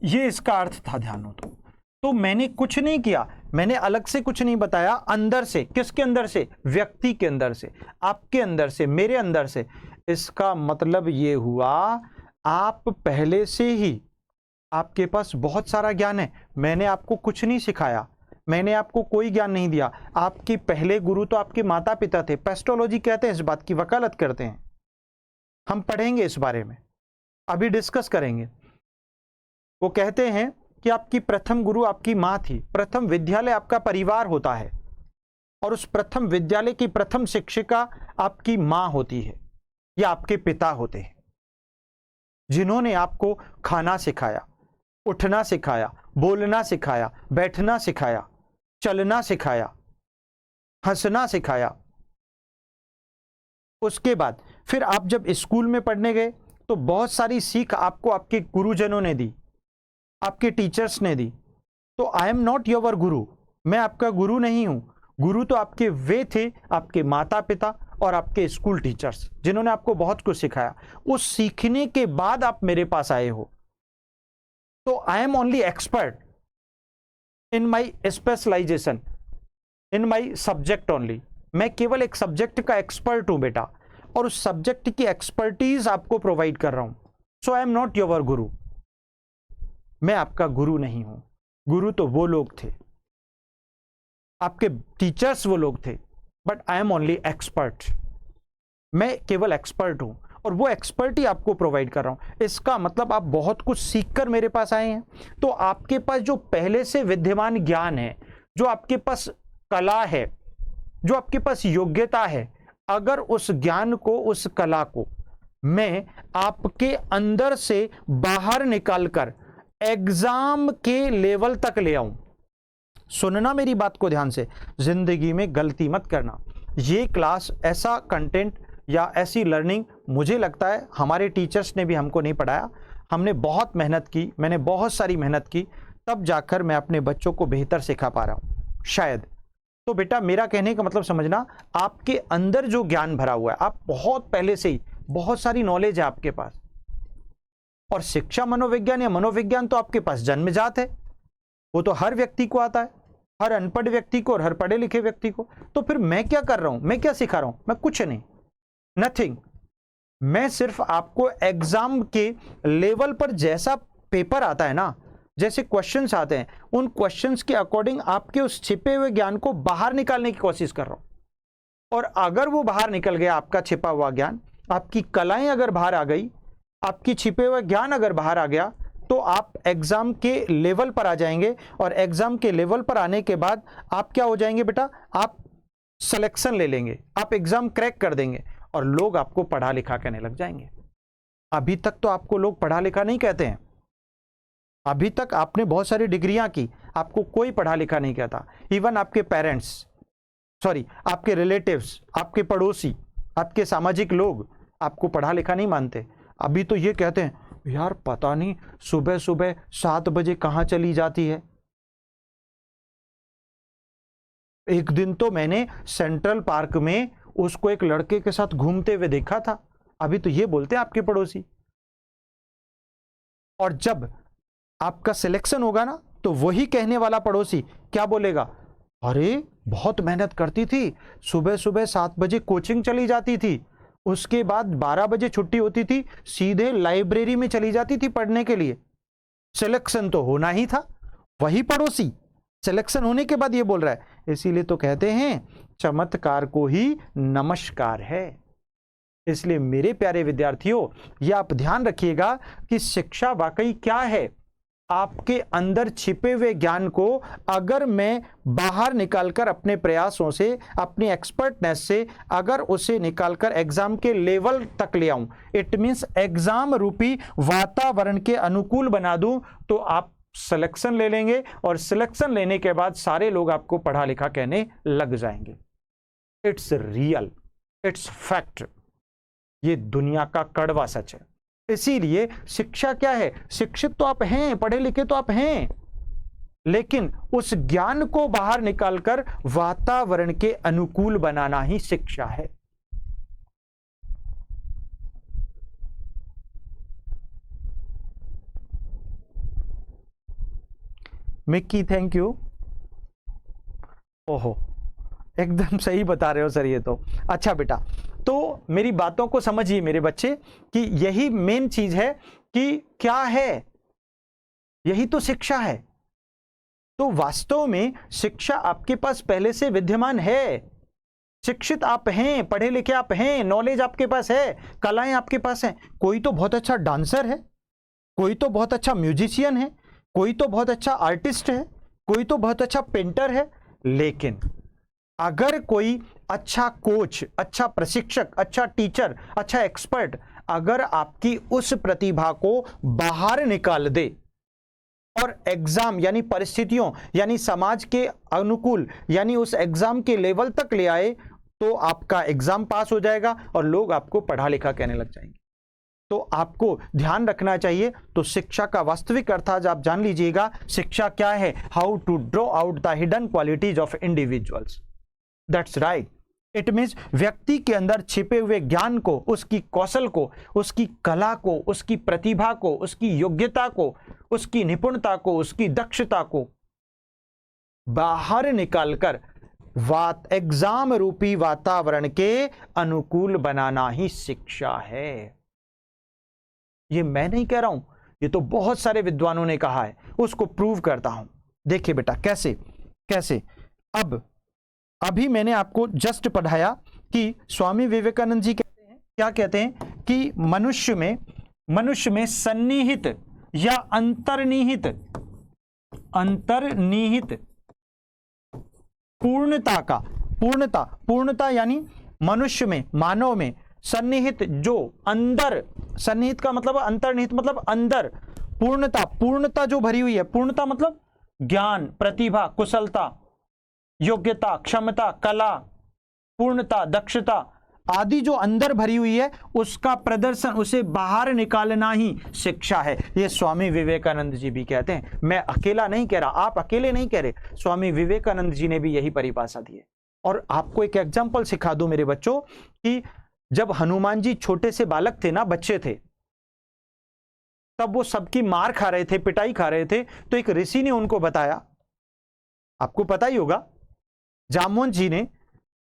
S1: ये इसका अर्थ था. ध्यान हो तो मैंने कुछ नहीं किया, मैंने अलग से कुछ नहीं बताया. अंदर से, किसके अंदर से? व्यक्ति के अंदर से, आपके अंदर से, मेरे अंदर से. इसका मतलब ये हुआ आप पहले से ही, आपके पास बहुत सारा ज्ञान है. मैंने आपको कुछ नहीं सिखाया, मैंने आपको कोई ज्ञान नहीं दिया. आपके पहले गुरु तो आपके माता पिता थे. पेस्टोलॉजी कहते हैं, इस बात की वकालत करते हैं. हम पढ़ेंगे इस बारे में, अभी डिस्कस करेंगे. वो कहते हैं कि आपकी प्रथम गुरु आपकी माँ थी. प्रथम विद्यालय आपका परिवार होता है और उस प्रथम विद्यालय की प्रथम शिक्षिका आपकी माँ होती है या आपके पिता होते हैं, जिन्होंने आपको खाना सिखाया, उठना सिखाया, बोलना सिखाया, बैठना सिखाया, चलना सिखाया, हंसना सिखाया. उसके बाद फिर आप जब स्कूल में पढ़ने गए तो बहुत सारी सीख आपको आपके गुरुजनों ने दी, आपके टीचर्स ने दी. तो आई एम नॉट योर गुरु, मैं आपका गुरु नहीं हूं. गुरु तो आपके वे थे, आपके माता पिता और आपके स्कूल टीचर्स, जिन्होंने आपको बहुत कुछ सिखाया. उस सीखने के बाद आप मेरे पास आए हो. तो I am only expert in my specialization, in my subject only. मैं केवल एक सब्जेक्ट का एक्सपर्ट हूं बेटा, और उस सब्जेक्ट की एक्सपर्टीज आपको प्रोवाइड कर रहा हूं. सो आई एम नॉट योर गुरु, मैं आपका गुरु नहीं हूं. गुरु तो वो लोग थे, आपके टीचर्स वो लोग थे, but I am only expert. मैं केवल एक्सपर्ट हूं और वो एक्सपर्ट ही आपको प्रोवाइड कर रहा हूं. इसका मतलब आप बहुत कुछ सीखकर मेरे पास आए हैं. तो आपके पास जो पहले से विद्यमान ज्ञान है, जो आपके पास कला है, जो आपके पास योग्यता है, अगर उस ज्ञान को, उस कला को मैं आपके अंदर से बाहर निकालकर एग्जाम के लेवल तक ले आऊं। सुनना मेरी बात को ध्यान से, जिंदगी में गलती मत करना। ये क्लास, ऐसा कंटेंट या ऐसी लर्निंग मुझे लगता है हमारे टीचर्स ने भी हमको नहीं पढ़ाया। हमने बहुत मेहनत की, मैंने बहुत सारी मेहनत की, तब जाकर मैं अपने बच्चों को बेहतर सिखा पा रहा हूं शायद। तो बेटा मेरा कहने का मतलब समझना, आपके अंदर जो ज्ञान भरा हुआ है, आप बहुत पहले से ही बहुत सारी नॉलेज है आपके पास। और शिक्षा मनोविज्ञान या मनोविज्ञान तो आपके पास जन्मजात है, वो तो हर व्यक्ति को आता है, हर अनपढ़ व्यक्ति को और हर पढ़े लिखे व्यक्ति को। तो फिर मैं क्या कर रहा हूं, मैं क्या सिखा रहा हूं? मैं कुछ नहीं, नथिंग। मैं सिर्फ आपको एग्जाम के लेवल पर जैसा पेपर आता है ना, जैसे क्वेश्चंस आते हैं, उन क्वेश्चंस के अकॉर्डिंग आपके उस छिपे हुए ज्ञान को बाहर निकालने की कोशिश कर रहा हूं। और अगर वो बाहर निकल गया, आपका छिपा हुआ ज्ञान, आपकी कलाएं अगर बाहर आ गई, आपकी छिपे हुए ज्ञान अगर बाहर आ गया, तो आप एग्जाम के लेवल पर आ जाएंगे। और एग्जाम के लेवल पर आने के बाद आप क्या हो जाएंगे बेटा, आप सिलेक्शन ले लेंगे, आप एग्जाम क्रैक कर देंगे और लोग आपको पढ़ा लिखा कहने लग जाएंगे। अभी तक तो आपको लोग पढ़ा लिखा नहीं कहते हैं, अभी तक आपने बहुत सारी डिग्रियां की, आपको कोई पढ़ा लिखा नहीं कहता। इवन आपके पेरेंट्स, सॉरी आपके रिलेटिव्स, आपके पड़ोसी, आपके सामाजिक लोग आपको पढ़ा लिखा नहीं मानते। अभी तो ये कहते हैं, यार पता नहीं सुबह सुबह 7 बजे कहां चली जाती है। एक दिन तो मैंने सेंट्रल पार्क में उसको एक लड़के के साथ घूमते हुए देखा था। अभी तो ये बोलते हैं आपके पड़ोसी। और जब आपका सिलेक्शन होगा ना, तो वही कहने वाला पड़ोसी क्या बोलेगा, अरे बहुत मेहनत करती थी, सुबह सुबह 7 बजे कोचिंग चली जाती थी, उसके बाद 12 बजे छुट्टी होती थी, सीधे लाइब्रेरी में चली जाती थी पढ़ने के लिए। सिलेक्शन तो होना ही था। वही पड़ोसी सिलेक्शन होने के बाद ये बोल रहा है। इसीलिए तो कहते हैं चमत्कार को ही नमस्कार है। इसलिए मेरे प्यारे विद्यार्थियों, ये आप ध्यान रखिएगा कि शिक्षा वाकई क्या है। आपके अंदर छिपे हुए ज्ञान को अगर मैं बाहर निकालकर अपने प्रयासों से, अपनी एक्सपर्टनेस से अगर उसे निकालकर एग्जाम के लेवल तक ले आऊं, इट मींस एग्जाम रूपी वातावरण के अनुकूल बना दूं, तो आप सिलेक्शन ले लेंगे और सिलेक्शन लेने के बाद सारे लोग आपको पढ़ा लिखा कहने लग जाएंगे। It's real, it's fact. ये दुनिया का कड़वा सच है। इसीलिए शिक्षा क्या है, शिक्षित तो आप हैं, पढ़े लिखे तो आप हैं, लेकिन उस ज्ञान को बाहर निकालकर वातावरण के अनुकूल बनाना ही शिक्षा है। Mickey thank you. ओहो, एकदम सही बता रहे हो सर ये तो। अच्छा बेटा, तो मेरी बातों को समझिए मेरे बच्चे कि यही मेन चीज है कि क्या है, यही तो शिक्षा है। तो वास्तव में शिक्षा आपके पास पहले से विद्यमान है। शिक्षित आप हैं, पढ़े लिखे आप हैं, नॉलेज आपके पास है, कलाएं आपके पास हैं। कोई तो बहुत अच्छा डांसर है, कोई तो बहुत अच्छा म्यूजिशियन है, कोई तो बहुत अच्छा आर्टिस्ट है, कोई तो बहुत अच्छा पेंटर है। लेकिन अगर कोई अच्छा कोच, अच्छा प्रशिक्षक, अच्छा टीचर, अच्छा एक्सपर्ट अगर आपकी उस प्रतिभा को बाहर निकाल दे और एग्जाम यानी परिस्थितियों यानी समाज के अनुकूल यानी उस एग्जाम के लेवल तक ले आए, तो आपका एग्जाम पास हो जाएगा और लोग आपको पढ़ा लिखा कहने लग जाएंगे। तो आपको ध्यान रखना चाहिए। तो शिक्षा का वास्तविक अर्थ आज आप जान लीजिएगा। शिक्षा क्या है? How to draw out the hidden qualities of individuals. That's right. It means व्यक्ति के अंदर छिपे हुए ज्ञान को, उसकी कौशल को, उसकी कला को, उसकी प्रतिभा को, उसकी योग्यता को, उसकी निपुणता को, उसकी दक्षता को बाहर निकालकर एग्जाम रूपी वातावरण के अनुकूल बनाना ही शिक्षा है। ये मैं नहीं कह रहा हूं, ये तो बहुत सारे विद्वानों ने कहा है, उसको प्रूव करता हूं। देखिए बेटा कैसे कैसे। अब अभी मैंने आपको जस्ट पढ़ाया कि स्वामी विवेकानंद जी कहते हैं, क्या कहते हैं कि मनुष्य में सन्निहित या अंतर्निहित पूर्णता यानी मनुष्य में, मानव में सन्निहित जो अंदर, सन्निहित का मतलब अंतर्निहित मतलब अंदर, पूर्णता जो भरी हुई है, पूर्णता मतलब ज्ञान, प्रतिभा, कुशलता, योग्यता, क्षमता, कला, पूर्णता, दक्षता आदि जो अंदर भरी हुई है उसका प्रदर्शन, उसे बाहर निकालना ही शिक्षा है। ये स्वामी विवेकानंद जी भी कहते हैं। मैं अकेला नहीं कह रहा, आप अकेले नहीं कह रहे, स्वामी विवेकानंद जी ने भी यही परिभाषा दी है। और आपको एक एग्जाम्पल सिखा दूं मेरे बच्चों कि जब हनुमान जी छोटे से बालक थे ना, बच्चे थे, तब वो सबकी मार खा रहे थे, पिटाई खा रहे थे, तो एक ऋषि ने उनको बताया, आपको पता ही होगा, जामवंत जी ने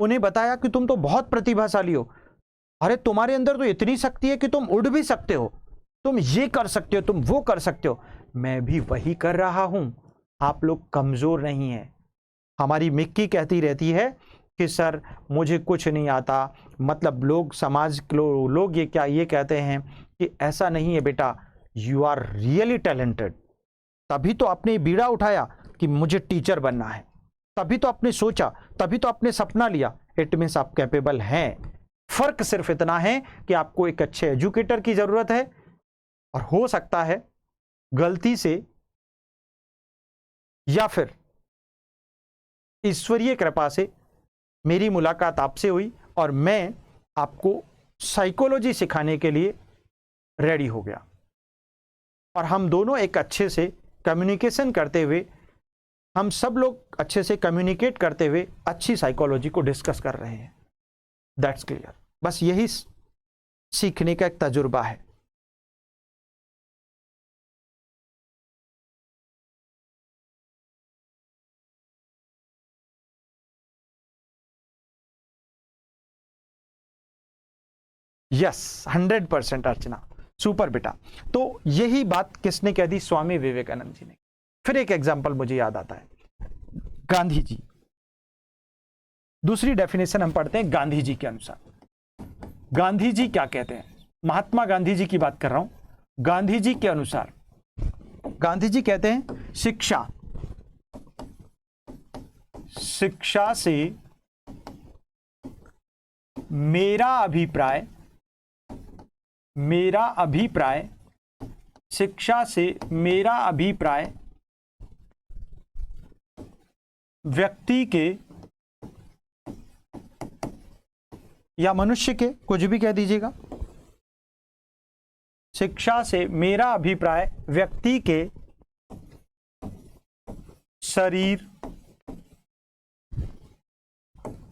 S1: उन्हें बताया कि तुम तो बहुत प्रतिभाशाली हो, अरे तुम्हारे अंदर तो इतनी शक्ति है कि तुम उड़ भी सकते हो, तुम ये कर सकते हो, तुम वो कर सकते हो। मैं भी वही कर रहा हूं, आप लोग कमजोर नहीं है। हमारी मिक्की कहती रहती है कि सर मुझे कुछ नहीं आता, मतलब लोग, समाज लोग ये क्या ये कहते हैं कि ऐसा नहीं है बेटा, यू आर रियली टैलेंटेड। तभी तो आपने बीड़ा उठाया कि मुझे टीचर बनना है, तभी तो आपने सोचा, तभी तो आपने सपना लिया। इट मीन्स आप कैपेबल हैं। फर्क सिर्फ इतना है कि आपको एक अच्छे एजुकेटर की जरूरत है, और हो सकता है गलती से या फिर ईश्वरीय कृपा से मेरी मुलाकात आपसे हुई और मैं आपको साइकोलॉजी सिखाने के लिए रेडी हो गया, और हम दोनों एक अच्छे से कम्युनिकेशन करते हुए, हम सब लोग अच्छे से कम्युनिकेट करते हुए अच्छी साइकोलॉजी को डिस्कस कर रहे हैं। That's clear. बस यही सीखने का एक तजुर्बा है। यस, 100% अर्चना, सुपर बेटा। तो यही बात किसने कह दी? स्वामी विवेकानंद जी ने। फिर एक एग्जाम्पल मुझे याद आता है, गांधी जी। दूसरी डेफिनेशन हम पढ़ते हैं गांधी जी के अनुसार। गांधी जी क्या कहते हैं? महात्मा गांधी जी की बात कर रहा हूं। गांधी जी के अनुसार, गांधी जी कहते हैं शिक्षा, शिक्षा से मेरा अभिप्राय, मेरा अभिप्राय, शिक्षा से मेरा अभिप्राय व्यक्ति के या मनुष्य के, कुछ भी कह दीजिएगा, शिक्षा से मेरा अभिप्राय व्यक्ति के शरीर,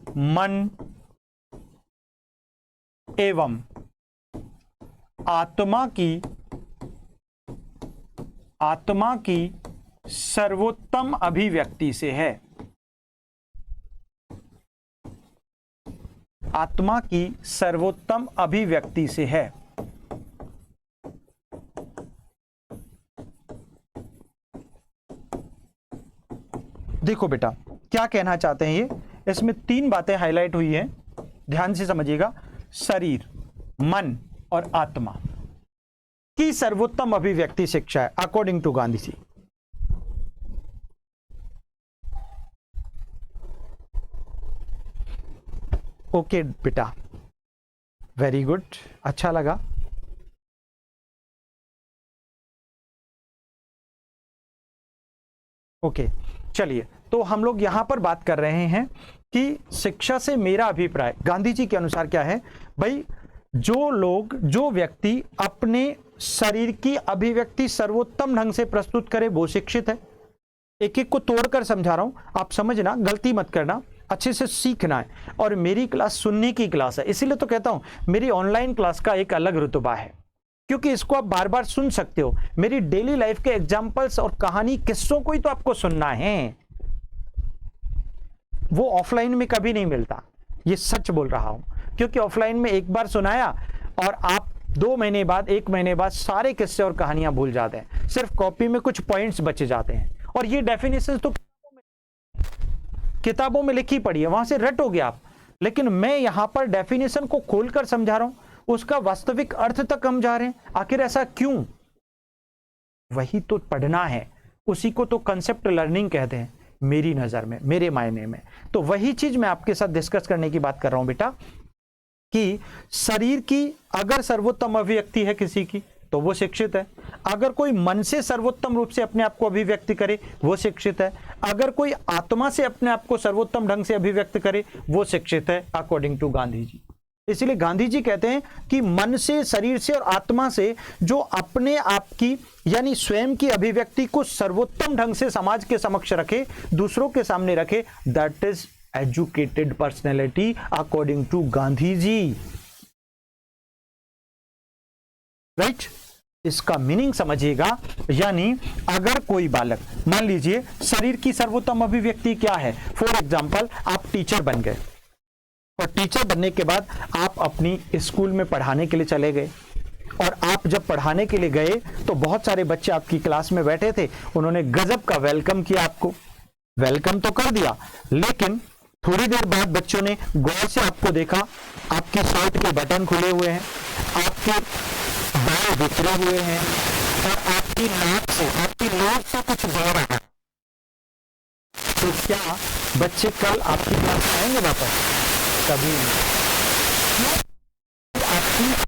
S1: मन एवं आत्मा की सर्वोत्तम अभिव्यक्ति से है। आत्मा की सर्वोत्तम अभिव्यक्ति से है। देखो बेटा क्या कहना चाहते हैं ये, इसमें 3 बातें हाईलाइट हुई हैं, ध्यान से समझिएगा। शरीर, मन और आत्मा की सर्वोत्तम अभिव्यक्ति शिक्षा है according to Gandhi ji. Okay बेटा, वेरी गुड, अच्छा लगा। ओके चलिए, तो हम लोग यहां पर बात कर रहे हैं कि शिक्षा से मेरा अभिप्राय गांधी जी के अनुसार क्या है भाई। जो लोग, जो व्यक्ति अपने शरीर की अभिव्यक्ति सर्वोत्तम ढंग से प्रस्तुत करे वो शिक्षित है। एक एक को तोड़कर समझा रहा हूं, आप समझना, गलती मत करना, अच्छे से सीखना है। और मेरी क्लास सुनने की क्लास है, इसीलिए तो कहता हूं मेरी ऑनलाइन क्लास का एक अलग रुतबा है, क्योंकि इसको आप बार बार सुन सकते हो। मेरी डेली लाइफ के एग्जाम्पल्स और कहानी, किस्सों को ही तो आपको सुनना है, वो ऑफलाइन में कभी नहीं मिलता। ये सच बोल रहा हूं, क्योंकि ऑफलाइन में एक बार सुनाया और आप 2 महीने बाद, 1 महीने बाद सारे किस्से और कहानियां भूल जाते हैं, सिर्फ कॉपी में कुछ पॉइंट्स बचे जाते हैं। और ये डेफिनेशन तो किताबों में लिखी पड़ी है, वहां से रटोगे आप, लेकिन मैं यहां पर डेफिनेशन को खोलकर समझा रहा हूं, उसका वास्तविक अर्थ तक हम जा रहे हैं। आखिर ऐसा क्यों? वही तो पढ़ना है, उसी को तो कंसेप्ट लर्निंग कहते हैं मेरी नजर में, मेरे मायने में। तो वही चीज मैं आपके साथ डिस्कस करने की बात कर रहा हूं बेटा, कि शरीर की अगर सर्वोत्तम अभिव्यक्ति है किसी की तो वो शिक्षित है। अगर कोई मन से सर्वोत्तम रूप से अपने आप को अभिव्यक्त करे वो शिक्षित है। अगर कोई आत्मा से अपने आप को सर्वोत्तम ढंग से अभिव्यक्त करे वो शिक्षित है, अकॉर्डिंग टू गांधी जी। इसलिए गांधी जी कहते हैं कि मन से, शरीर से और आत्मा से जो अपने आप की यानी स्वयं की अभिव्यक्ति को सर्वोत्तम ढंग से समाज के समक्ष रखे, दूसरों के सामने रखे, that is educated personality according to Gandhi ji. Right, इसका मीनिंग समझिएगा। यानी अगर कोई बालक, मान लीजिए शरीर की सर्वोत्तम अभिव्यक्ति क्या है, फॉर एग्जाम्पल आप टीचर बन गए और टीचर बनने के बाद आप अपनी स्कूल में पढ़ाने के लिए चले गए, और आप जब पढ़ाने के लिए गए तो बहुत सारे बच्चे आपकी क्लास में बैठे थे, उन्होंने गजब का वेलकम किया, आपको वेलकम तो कर दिया, लेकिन थोड़ी देर बाद बच्चों ने गौर से आपको देखा, आपकी शर्ट के बटन खुले हुए हैं, आपके बाल बिखरे हुए हैं और आपकी नाक से कुछ बह रहा है। तो क्या बच्चे कल आपकी क्लास में आएंगे वापस? कभी नहीं। आपकी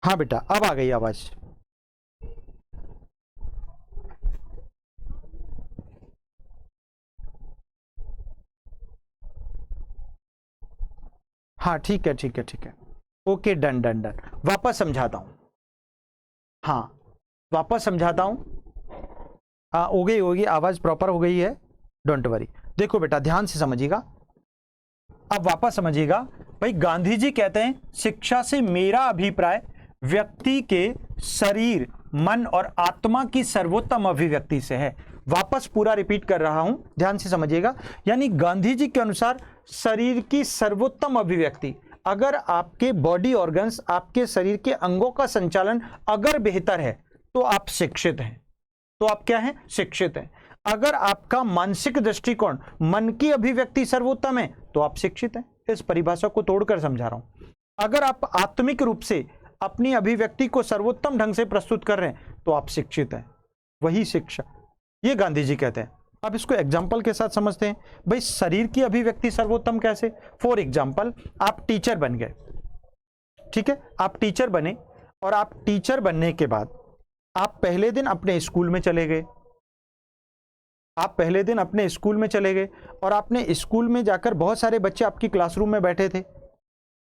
S1: हाँ बेटा, अब आ गई आवाज। हाँ ठीक है ठीक है ठीक है, ओके, डन डन डन। वापस समझाता हूं, हाँ वापस समझाता हूं। हो गई आवाज प्रॉपर हो गई है, डोंट वरी। देखो बेटा ध्यान से समझिएगा, अब वापस समझिएगा। भाई गांधी जी कहते हैं शिक्षा से मेरा अभिप्राय व्यक्ति के शरीर, मन और आत्मा की सर्वोत्तम अभिव्यक्ति से है। वापस पूरा रिपीट कर रहा हूं, ध्यान से समझिएगा। यानी गांधी जी के अनुसार शरीर की सर्वोत्तम अभिव्यक्ति, अगर आपके बॉडी ऑर्गन्स, आपके शरीर के अंगों का संचालन अगर बेहतर है तो आप शिक्षित हैं। तो आप क्या हैं? शिक्षित हैं। अगर आपका मानसिक दृष्टिकोण, मन की अभिव्यक्ति सर्वोत्तम है तो आप शिक्षित हैं। इस परिभाषा को तोड़कर समझा रहा हूं। अगर आप आत्मिक रूप से अपनी अभिव्यक्ति को सर्वोत्तम ढंग से प्रस्तुत कर रहे हैं तो आप शिक्षित हैं। वही शिक्षा, ये गांधी जी कहते हैं। अब इसको एग्जाम्पल के साथ समझते हैं। भाई शरीर की अभिव्यक्ति सर्वोत्तम कैसे? फॉर एग्जाम्पल आप टीचर बन गए, ठीक है, आप टीचर बने और आप टीचर बनने के बाद आप पहले दिन अपने स्कूल में चले गए। आप पहले दिन अपने स्कूल में चले गए और आपने स्कूल में जाकर, बहुत सारे बच्चे आपकी क्लासरूम में बैठे थे,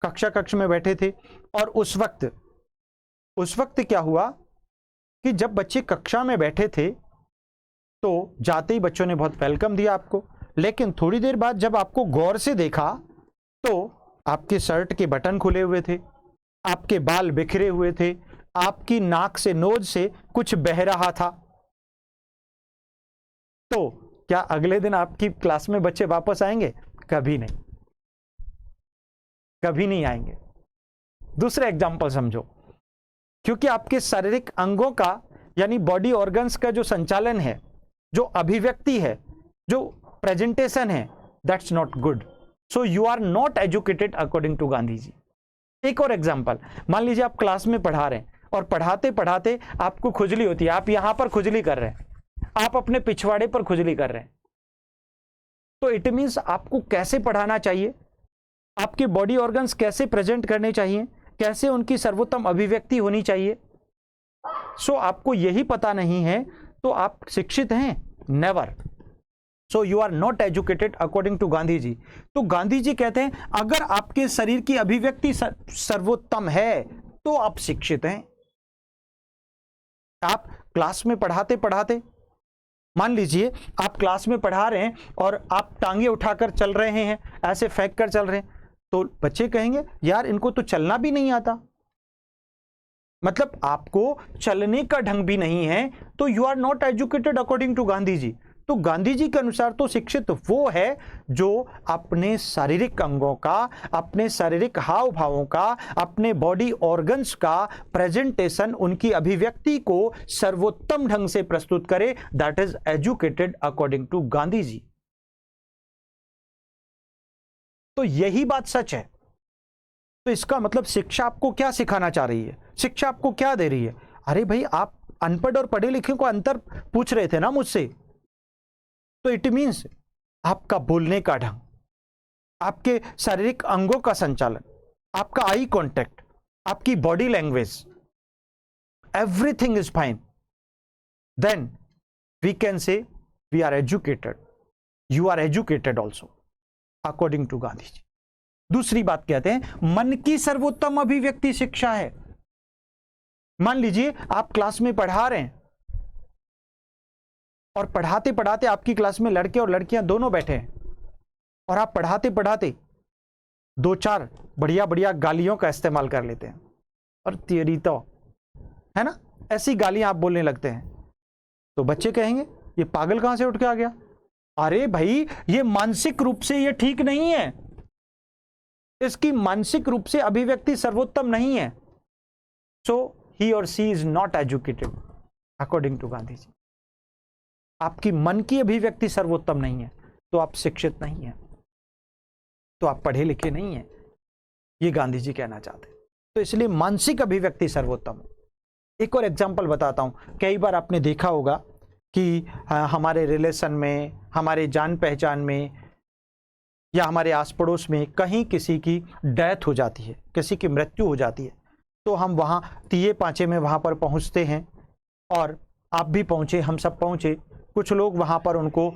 S1: कक्ष में बैठे थे, और उस वक्त क्या हुआ कि जब बच्चे कक्षा में बैठे थे तो जाते ही बच्चों ने बहुत वेलकम दिया आपको, लेकिन थोड़ी देर बाद जब आपको गौर से देखा तो आपके शर्ट के बटन खुले हुए थे, आपके बाल बिखरे हुए थे, आपकी नाक से नोज से कुछ बह रहा था, तो क्या अगले दिन आपकी क्लास में बच्चे वापस आएंगे? कभी नहीं, कभी नहीं आएंगे। दूसरा एग्जाम्पल समझो, क्योंकि आपके शारीरिक अंगों का यानी बॉडी ऑर्गन्स का जो संचालन है, जो अभिव्यक्ति है, जो प्रेजेंटेशन है, that's not good, so you are not educated according to Gandhi ji. एक और एग्जाम्पल, मान लीजिए आप क्लास में पढ़ा रहे हैं और पढ़ाते पढ़ाते आपको खुजली होती है, आप यहां पर खुजली कर रहे हैं, आप अपने पिछवाड़े पर खुजली कर रहे हैं, तो इट मीन्स आपको कैसे पढ़ाना चाहिए, आपके बॉडी ऑर्गन्स कैसे प्रेजेंट करने चाहिए, कैसे उनकी सर्वोत्तम अभिव्यक्ति होनी चाहिए। सो आपको यही पता नहीं है तो आप शिक्षित हैं? Never. So you are not educated according to Gandhi ji. तो गांधी जी कहते हैं अगर आपके शरीर की अभिव्यक्ति सर्वोत्तम है तो आप शिक्षित हैं। आप क्लास में पढ़ाते पढ़ाते, मान लीजिए आप क्लास में पढ़ा रहे हैं और आप टांगे उठाकर चल रहे हैं, ऐसे फेंक कर चल रहे हैं, तो बच्चे कहेंगे यार इनको तो चलना भी नहीं आता, मतलब आपको चलने का ढंग भी नहीं है, तो you are not educated according to Gandhi ji. तो गांधी जी के अनुसार तो शिक्षित वो है जो अपने शारीरिक अंगों का, अपने शारीरिक हाव भावों का, अपने बॉडी ऑर्गन्स का प्रेजेंटेशन, उनकी अभिव्यक्ति को सर्वोत्तम ढंग से प्रस्तुत करे, that is educated according to Gandhi ji. तो यही बात सच है। तो इसका मतलब शिक्षा आपको क्या सिखाना चाह रही है, शिक्षा आपको क्या दे रही है? अरे भाई, आप अनपढ़ और पढ़े लिखे को अंतर पूछ रहे थे ना मुझसे, तो इट मीन्स आपका बोलने का ढंग, आपके शारीरिक अंगों का संचालन, आपका आई कांटेक्ट, आपकी body language, everything is fine, then we can say we are educated, you are educated also according to Gandhi ji. दूसरी बात कहते हैं मन की सर्वोत्तम अभिव्यक्ति शिक्षा है। मान लीजिए आप क्लास में पढ़ा रहे हैं और पढ़ाते पढ़ाते आपकी क्लास में लड़के और लड़कियां दोनों बैठे हैं और आप पढ़ाते पढ़ाते दो चार बढ़िया बढ़िया गालियों का इस्तेमाल कर लेते हैं, और तेरी तो, है ना, ऐसी गालियां आप बोलने लगते हैं, तो बच्चे कहेंगे ये पागल कहां से उठ के आ गया? अरे भाई, ये मानसिक रूप से ये ठीक नहीं है, इसकी मानसिक रूप से अभिव्यक्ति सर्वोत्तम नहीं है, so he or she is not educated according to Gandhi ji. आपकी मन की अभिव्यक्ति सर्वोत्तम नहीं है तो आप शिक्षित नहीं है, तो आप पढ़े लिखे नहीं है, ये गांधी जी कहना चाहते हैं। तो इसलिए मानसिक अभिव्यक्ति सर्वोत्तम है। एक और एग्जाम्पल बताता हूं, कई बार आपने देखा होगा कि हमारे रिलेशन में, हमारे जान पहचान में या हमारे आस पड़ोस में कहीं किसी की डेथ हो जाती है, किसी की मृत्यु हो जाती है, तो हम वहाँ तिये पाँचे में वहाँ पर पहुँचते हैं, और आप भी पहुँचे, हम सब पहुँचे, कुछ लोग वहाँ पर उनको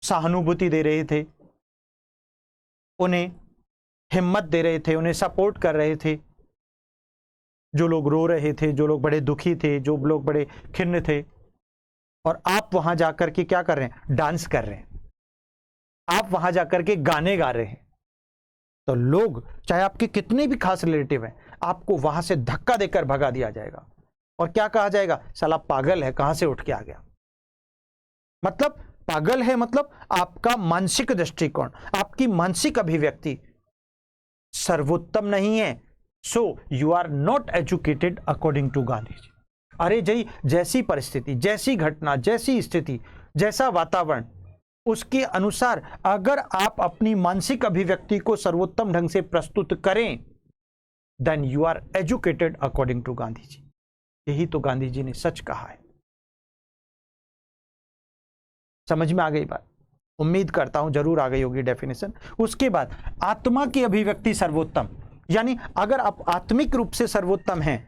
S1: सहानुभूति दे रहे थे, उन्हें हिम्मत दे रहे थे, उन्हें सपोर्ट कर रहे थे। जो लोग रो रहे थे, जो लोग बड़े दुखी थे, जो लोग बड़े खिन्न थे, और आप वहाँ जाकर के क्या कर रहे हैं? डांस कर रहे हैं, आप वहां जाकर के गाने गा रहे हैं, तो लोग, चाहे आपके कितने भी खास रिलेटिव हैं, आपको वहां से धक्का देकर भगा दिया जाएगा और क्या कहा जाएगा? साला पागल है, कहां से उठ के आ गया। मतलब पागल है, मतलब आपका मानसिक दृष्टिकोण, आपकी मानसिक अभिव्यक्ति सर्वोत्तम नहीं है, so you are not educated according to Gandhi ji. अरे जी, जैसी परिस्थिति, जैसी घटना, जैसी स्थिति, जैसा वातावरण, उसके अनुसार अगर आप अपनी मानसिक अभिव्यक्ति को सर्वोत्तम ढंग से प्रस्तुत करें, then you are educated according to Gandhi ji. यही तो गांधी जी ने सच कहा है। समझ में आ गई बात? उम्मीद करता हूं जरूर आ गई होगी डेफिनेशन। उसके बाद आत्मा की अभिव्यक्ति सर्वोत्तम, यानी अगर आप आत्मिक रूप से सर्वोत्तम हैं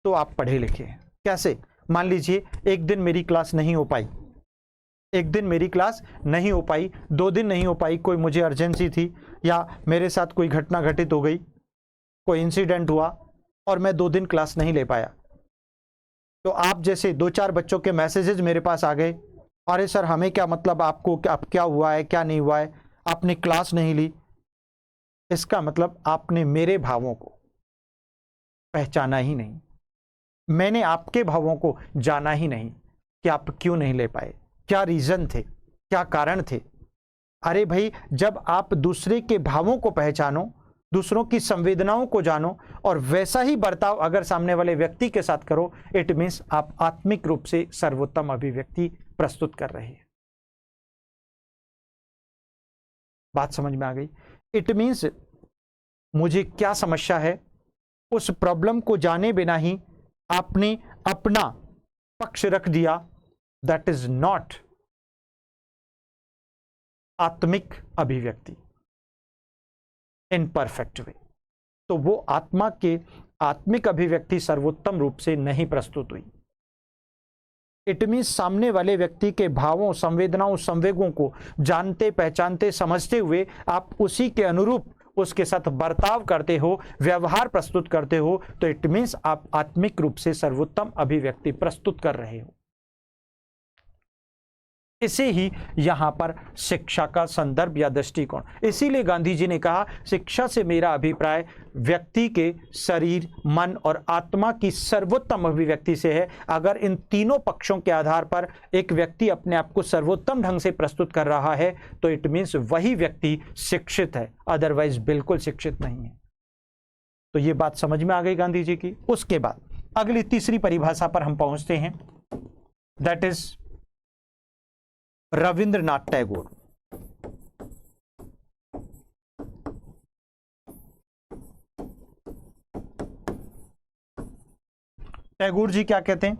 S1: तो आप पढ़े लिखे हैं। कैसे? मान लीजिए एक दिन मेरी क्लास नहीं हो पाई, एक दिन मेरी क्लास नहीं हो पाई, 2 दिन नहीं हो पाई, कोई मुझे अर्जेंसी थी या मेरे साथ कोई घटना घटित हो गई, कोई इंसिडेंट हुआ और मैं 2 दिन क्लास नहीं ले पाया, तो आप जैसे 2-4 बच्चों के मैसेजेस मेरे पास आ गए, अरे सर हमें क्या मतलब, आपको क्या हुआ है, क्या नहीं हुआ है, आपने क्लास नहीं ली। इसका मतलब आपने मेरे भावों को, पहचाना ही नहीं, मैंने आपके भावों को जाना ही नहीं कि आप क्यों नहीं ले पाए, क्या रीजन थे, क्या कारण थे। अरे भाई, जब आप दूसरे के भावों को पहचानो, दूसरों की संवेदनाओं को जानो और वैसा ही बर्ताव अगर सामने वाले व्यक्ति के साथ करो, इट मीन्स आप आत्मिक रूप से सर्वोत्तम अभिव्यक्ति प्रस्तुत कर रहे हैं। बात समझ में आ गई? इट मीन्स मुझे क्या समस्या है, उस प्रॉब्लम को जाने बिना ही आपने अपना पक्ष रख दिया, दैट इज नॉट आत्मिक अभिव्यक्ति इन परफेक्ट वे। तो वो आत्मा के आत्मिक अभिव्यक्ति सर्वोत्तम रूप से नहीं प्रस्तुत हुई। इट मीन्स सामने वाले व्यक्ति के भावों, संवेदनाओं, संवेगों को जानते, पहचानते, समझते हुए आप उसी के अनुरूप उसके साथ बर्ताव करते हो, व्यवहार प्रस्तुत करते हो, तो इट मीन्स आप आत्मिक रूप से सर्वोत्तम अभिव्यक्ति प्रस्तुत कर रहे हो। इसे ही यहां पर शिक्षा का संदर्भ या दृष्टिकोण। इसीलिए गांधी जी ने कहा, शिक्षा से मेरा अभिप्राय व्यक्ति के शरीर, मन और आत्मा की सर्वोत्तम अभिव्यक्ति से है। अगर इन तीनों पक्षों के आधार पर एक व्यक्ति अपने आप को सर्वोत्तम ढंग से प्रस्तुत कर रहा है, तो इट मीन्स वही व्यक्ति शिक्षित है, अदरवाइज बिल्कुल शिक्षित नहीं है। तो ये बात समझ में आ गई गांधी जी की। उसके बाद अगली तीसरी परिभाषा पर हम पहुंचते हैं, दैट इज रविंद्रनाथ टैगोर। टैगोर जी क्या कहते हैं?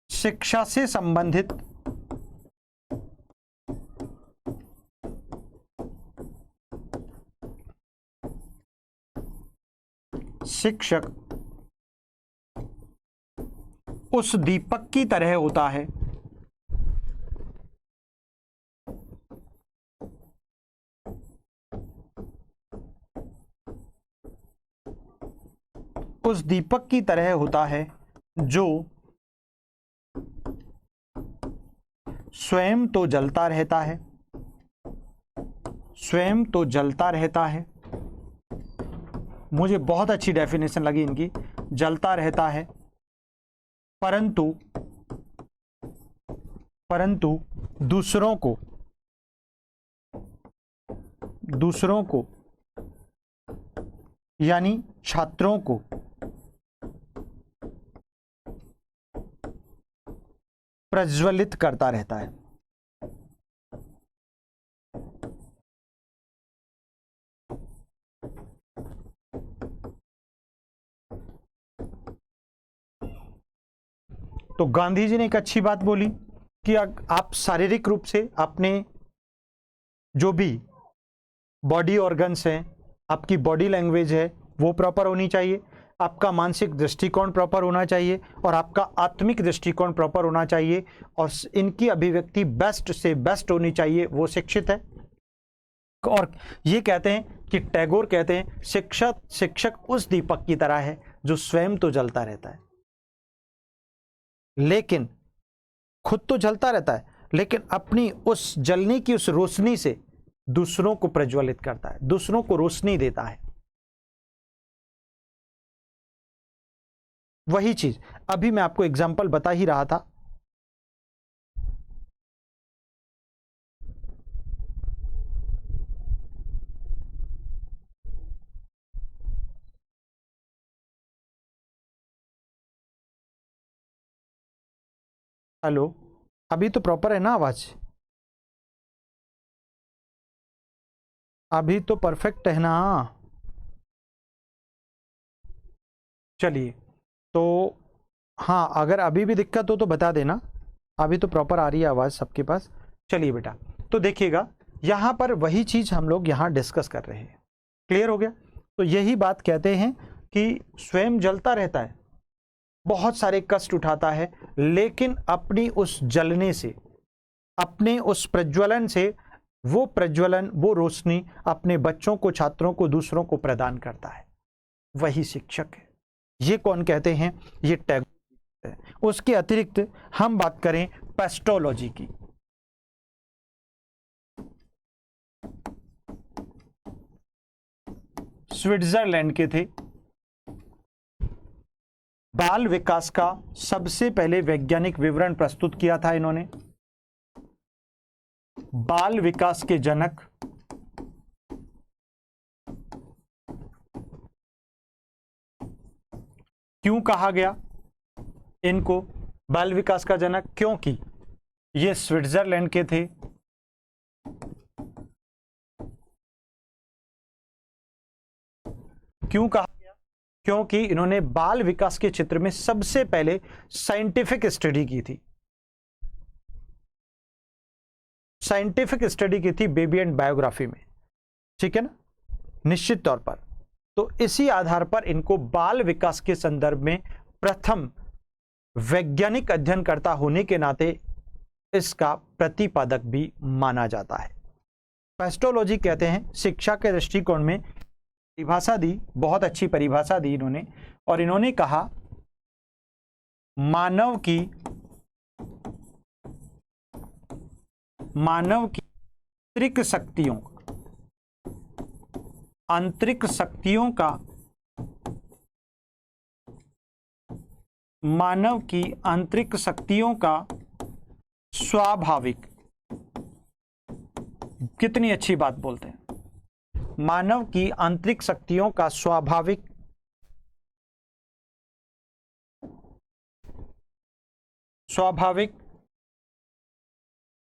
S1: शिक्षा से संबंधित शिक्षक उस दीपक की तरह होता है उस दीपक की तरह होता है जो स्वयं तो जलता रहता है, स्वयं तो जलता रहता है। मुझे बहुत अच्छी डेफिनेशन लगी इनकी, जलता रहता है परंतु दूसरों को यानी छात्रों को प्रज्वलित करता रहता है। तो गांधी जी ने एक अच्छी बात बोली कि आप शारीरिक रूप से अपने जो भी बॉडी ऑर्गन्स हैं, आपकी बॉडी लैंग्वेज है, वो प्रॉपर होनी चाहिए, आपका मानसिक दृष्टिकोण प्रॉपर होना चाहिए और आपका आत्मिक दृष्टिकोण प्रॉपर होना चाहिए और इनकी अभिव्यक्ति बेस्ट से बेस्ट होनी चाहिए, वो शिक्षित है। और ये कहते हैं कि टैगोर कहते हैं, शिक्षक उस दीपक की तरह है जो स्वयं तो जलता रहता है, लेकिन खुद तो जलता रहता है, लेकिन अपनी उस जलने की उस रोशनी से दूसरों को प्रज्वलित करता है, दूसरों को रोशनी देता है। वही चीज अभी मैं आपको एग्जाम्पल बता ही रहा था। हेलो, अभी तो प्रॉपर है ना आवाज? अभी तो परफेक्ट है ना? चलिए, तो हाँ, अगर अभी भी दिक्कत हो तो बता देना। अभी तो प्रॉपर आ रही है आवाज़ सबके पास। चलिए बेटा, तो देखिएगा यहाँ पर वही चीज़ हम लोग यहाँ डिस्कस कर रहे हैं। क्लियर हो गया? तो यही बात कहते हैं कि स्वयं जलता रहता है, बहुत सारे कष्ट उठाता है, लेकिन अपनी उस जलने से, अपने उस प्रज्वलन से, वो प्रज्वलन, वो रोशनी अपने बच्चों को, छात्रों को, दूसरों को प्रदान करता है। वही शिक्षक है। ये कौन कहते हैं? ये टैगोर है। उसके अतिरिक्त हम बात करें पेस्टोलॉजी की। स्विट्जरलैंड के थे बाल विकास का सबसे पहले वैज्ञानिक विवरण प्रस्तुत किया था इन्होंने। बाल विकास के जनक क्यों कहा गया इनको बाल विकास का जनक? क्योंकि ये स्विट्जरलैंड के थे। क्यों कहा गया? क्योंकि इन्होंने बाल विकास के क्षेत्र में सबसे पहले साइंटिफिक स्टडी की थी। साइंटिफिक स्टडी की थी बेबी एंड बायोग्राफी में, ठीक है ना, निश्चित तौर पर। तो इसी आधार पर इनको बाल विकास के संदर्भ में प्रथम वैज्ञानिक अध्ययनकर्ता होने के नाते इसका प्रतिपादक भी माना जाता है। पेस्टोलॉजी कहते हैं शिक्षा के दृष्टिकोण में परिभाषा दी, बहुत अच्छी परिभाषा दी इन्होंने, और इन्होंने कहा मानव की आंतरिक शक्तियों का मानव की आंतरिक शक्तियों का स्वाभाविक, कितनी अच्छी बात बोलते हैं, मानव की आंतरिक शक्तियों का स्वाभाविक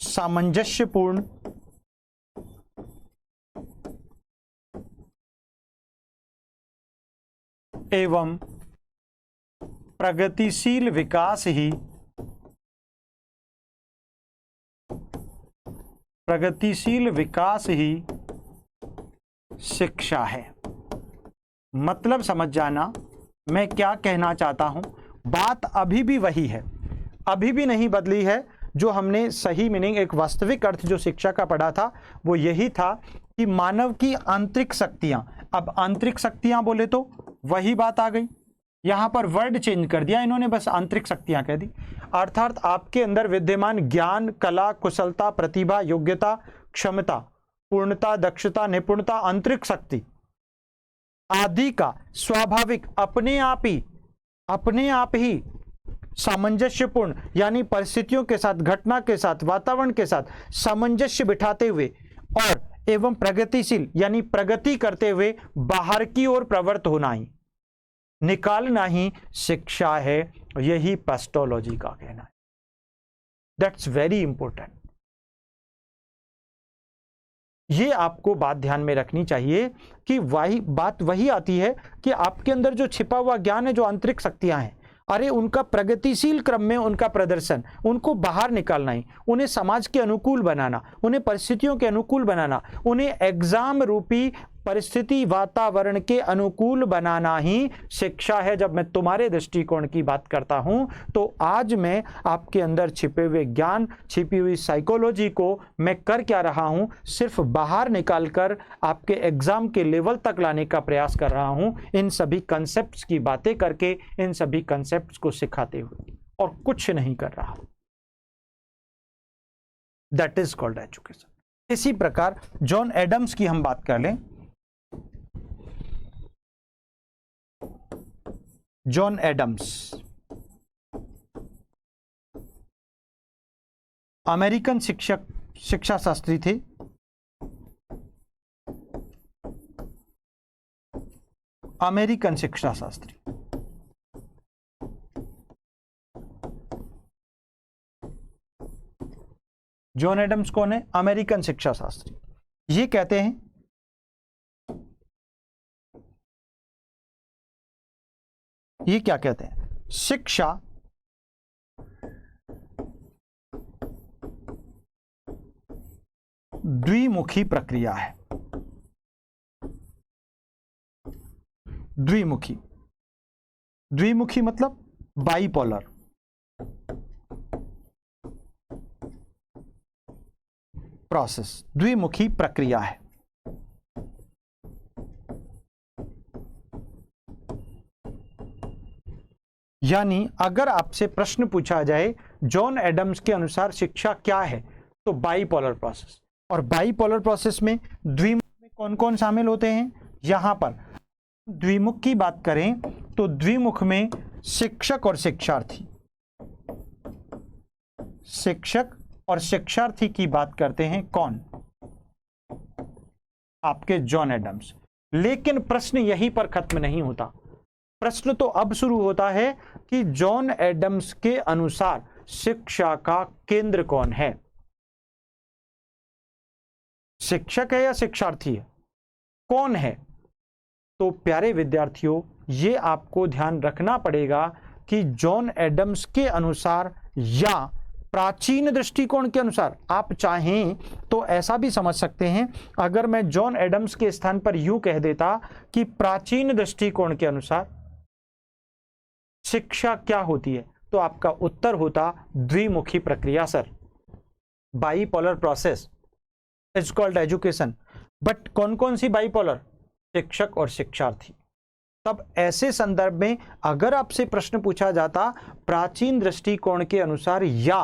S1: सामंजस्यपूर्ण एवं प्रगतिशील विकास ही शिक्षा है। मतलब समझ जाना मैं क्या कहना चाहता हूं। बात अभी भी वही है, अभी भी नहीं बदली है। जो हमने सही मीनिंग, एक वास्तविक अर्थ जो शिक्षा का पढ़ा था वो यही था कि मानव की आंतरिक शक्तियां। अब आंतरिक शक्तियां बोले तो वही बात आ गई, यहां पर वर्ड चेंज कर दिया इन्होंने, बस आंतरिक शक्तियां कह दी। अर्थात आपके अंदर विद्यमान ज्ञान, कला, कुशलता, प्रतिभा, योग्यता, क्षमता, पूर्णता, दक्षता, निपुणता, आंतरिक शक्ति आदि का स्वाभाविक अपने आप ही सामंजस्यपूर्ण, यानी परिस्थितियों के साथ, घटना के साथ, वातावरण के साथ सामंजस्य बिठाते हुए और एवं प्रगतिशील, यानी प्रगति करते हुए बाहर की ओर प्रवृत्त होना ही, निकालना ही शिक्षा है। यही पेस्टोलॉजी का कहना है। That's very important. ये आपको बात ध्यान में रखनी चाहिए कि वही आती है कि आपके अंदर जो छिपा हुआ ज्ञान है, जो आंतरिक शक्तियां हैं, अरे उनका प्रगतिशील क्रम में उनका प्रदर्शन, उनको बाहर निकालना ही, उन्हें समाज के अनुकूल बनाना, उन्हें परिस्थितियों के अनुकूल बनाना, उन्हें एग्जाम रूपी परिस्थिति वातावरण के अनुकूल बनाना ही शिक्षा है। जब मैं तुम्हारे दृष्टिकोण की बात करता हूं तो आज मैं आपके अंदर छिपे हुए ज्ञान, छिपी हुई साइकोलॉजी को मैं कर क्या रहा हूं, सिर्फ बाहर निकालकर आपके एग्जाम के लेवल तक लाने का प्रयास कर रहा हूं, इन सभी कंसेप्ट्स की बातें करके, इन सभी कंसेप्ट्स को सिखाते हुए, और कुछ नहीं कर रहा। That is called education. इसी प्रकार जॉन एडम्स की हम बात कर लें। जॉन एडम्स अमेरिकन शिक्षा शास्त्री थे। अमेरिकन शिक्षा शास्त्री। जॉन एडम्स कौन है? अमेरिकन शिक्षा शास्त्री। ये कहते हैं ये क्या कहते हैं? शिक्षा द्विमुखी प्रक्रिया है। द्विमुखी मतलब बाइपोलर। प्रोसेस, द्विमुखी प्रक्रिया है। यानी अगर आपसे प्रश्न पूछा जाए जॉन एडम्स के अनुसार शिक्षा क्या है, तो बाइपोलर प्रोसेस। और बाइपोलर प्रोसेस में द्विमुख में कौन कौन शामिल होते हैं? यहां पर द्विमुख की बात करें तो द्विमुख में शिक्षक और शिक्षार्थी, शिक्षक और शिक्षार्थी की बात करते हैं कौन? आपके जॉन एडम्स। लेकिन प्रश्न यहीं पर खत्म नहीं होता, प्रश्न तो अब शुरू होता है कि जॉन एडम्स के अनुसार शिक्षा का केंद्र कौन है? शिक्षक है या शिक्षार्थी है? कौन है? तो प्यारे विद्यार्थियों, ये आपको ध्यान रखना पड़ेगा कि जॉन एडम्स के अनुसार या प्राचीन दृष्टिकोण के अनुसार, आप चाहें तो ऐसा भी समझ सकते हैं, अगर मैं जॉन एडम्स के स्थान पर यूं कह देता कि प्राचीन दृष्टिकोण के अनुसार शिक्षा क्या होती है, तो आपका उत्तर होता द्विमुखी प्रक्रिया sir, bipolar process is called education. But कौन कौन सी बाइपोलर? शिक्षक और शिक्षार्थी। तब ऐसे संदर्भ में अगर आपसे प्रश्न पूछा जाता प्राचीन दृष्टिकोण के अनुसार या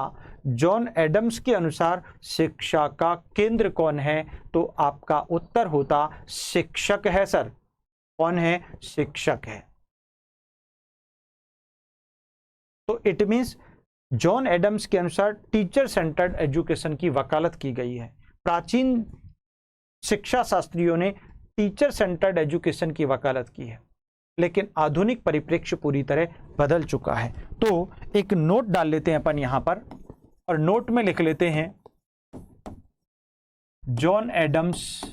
S1: जॉन एडम्स के अनुसार शिक्षा का केंद्र कौन है, तो आपका उत्तर होता शिक्षक है सर। कौन है? शिक्षक है। तो इट मींस जॉन एडम्स के अनुसार टीचर सेंटर्ड एजुकेशन की वकालत की गई है। प्राचीन शिक्षा शास्त्रियों ने टीचर सेंटर्ड एजुकेशन की वकालत की है, लेकिन आधुनिक परिप्रेक्ष्य पूरी तरह बदल चुका है। तो एक नोट डाल लेते हैं अपन यहां पर, और नोट में लिख लेते हैं जॉन एडम्स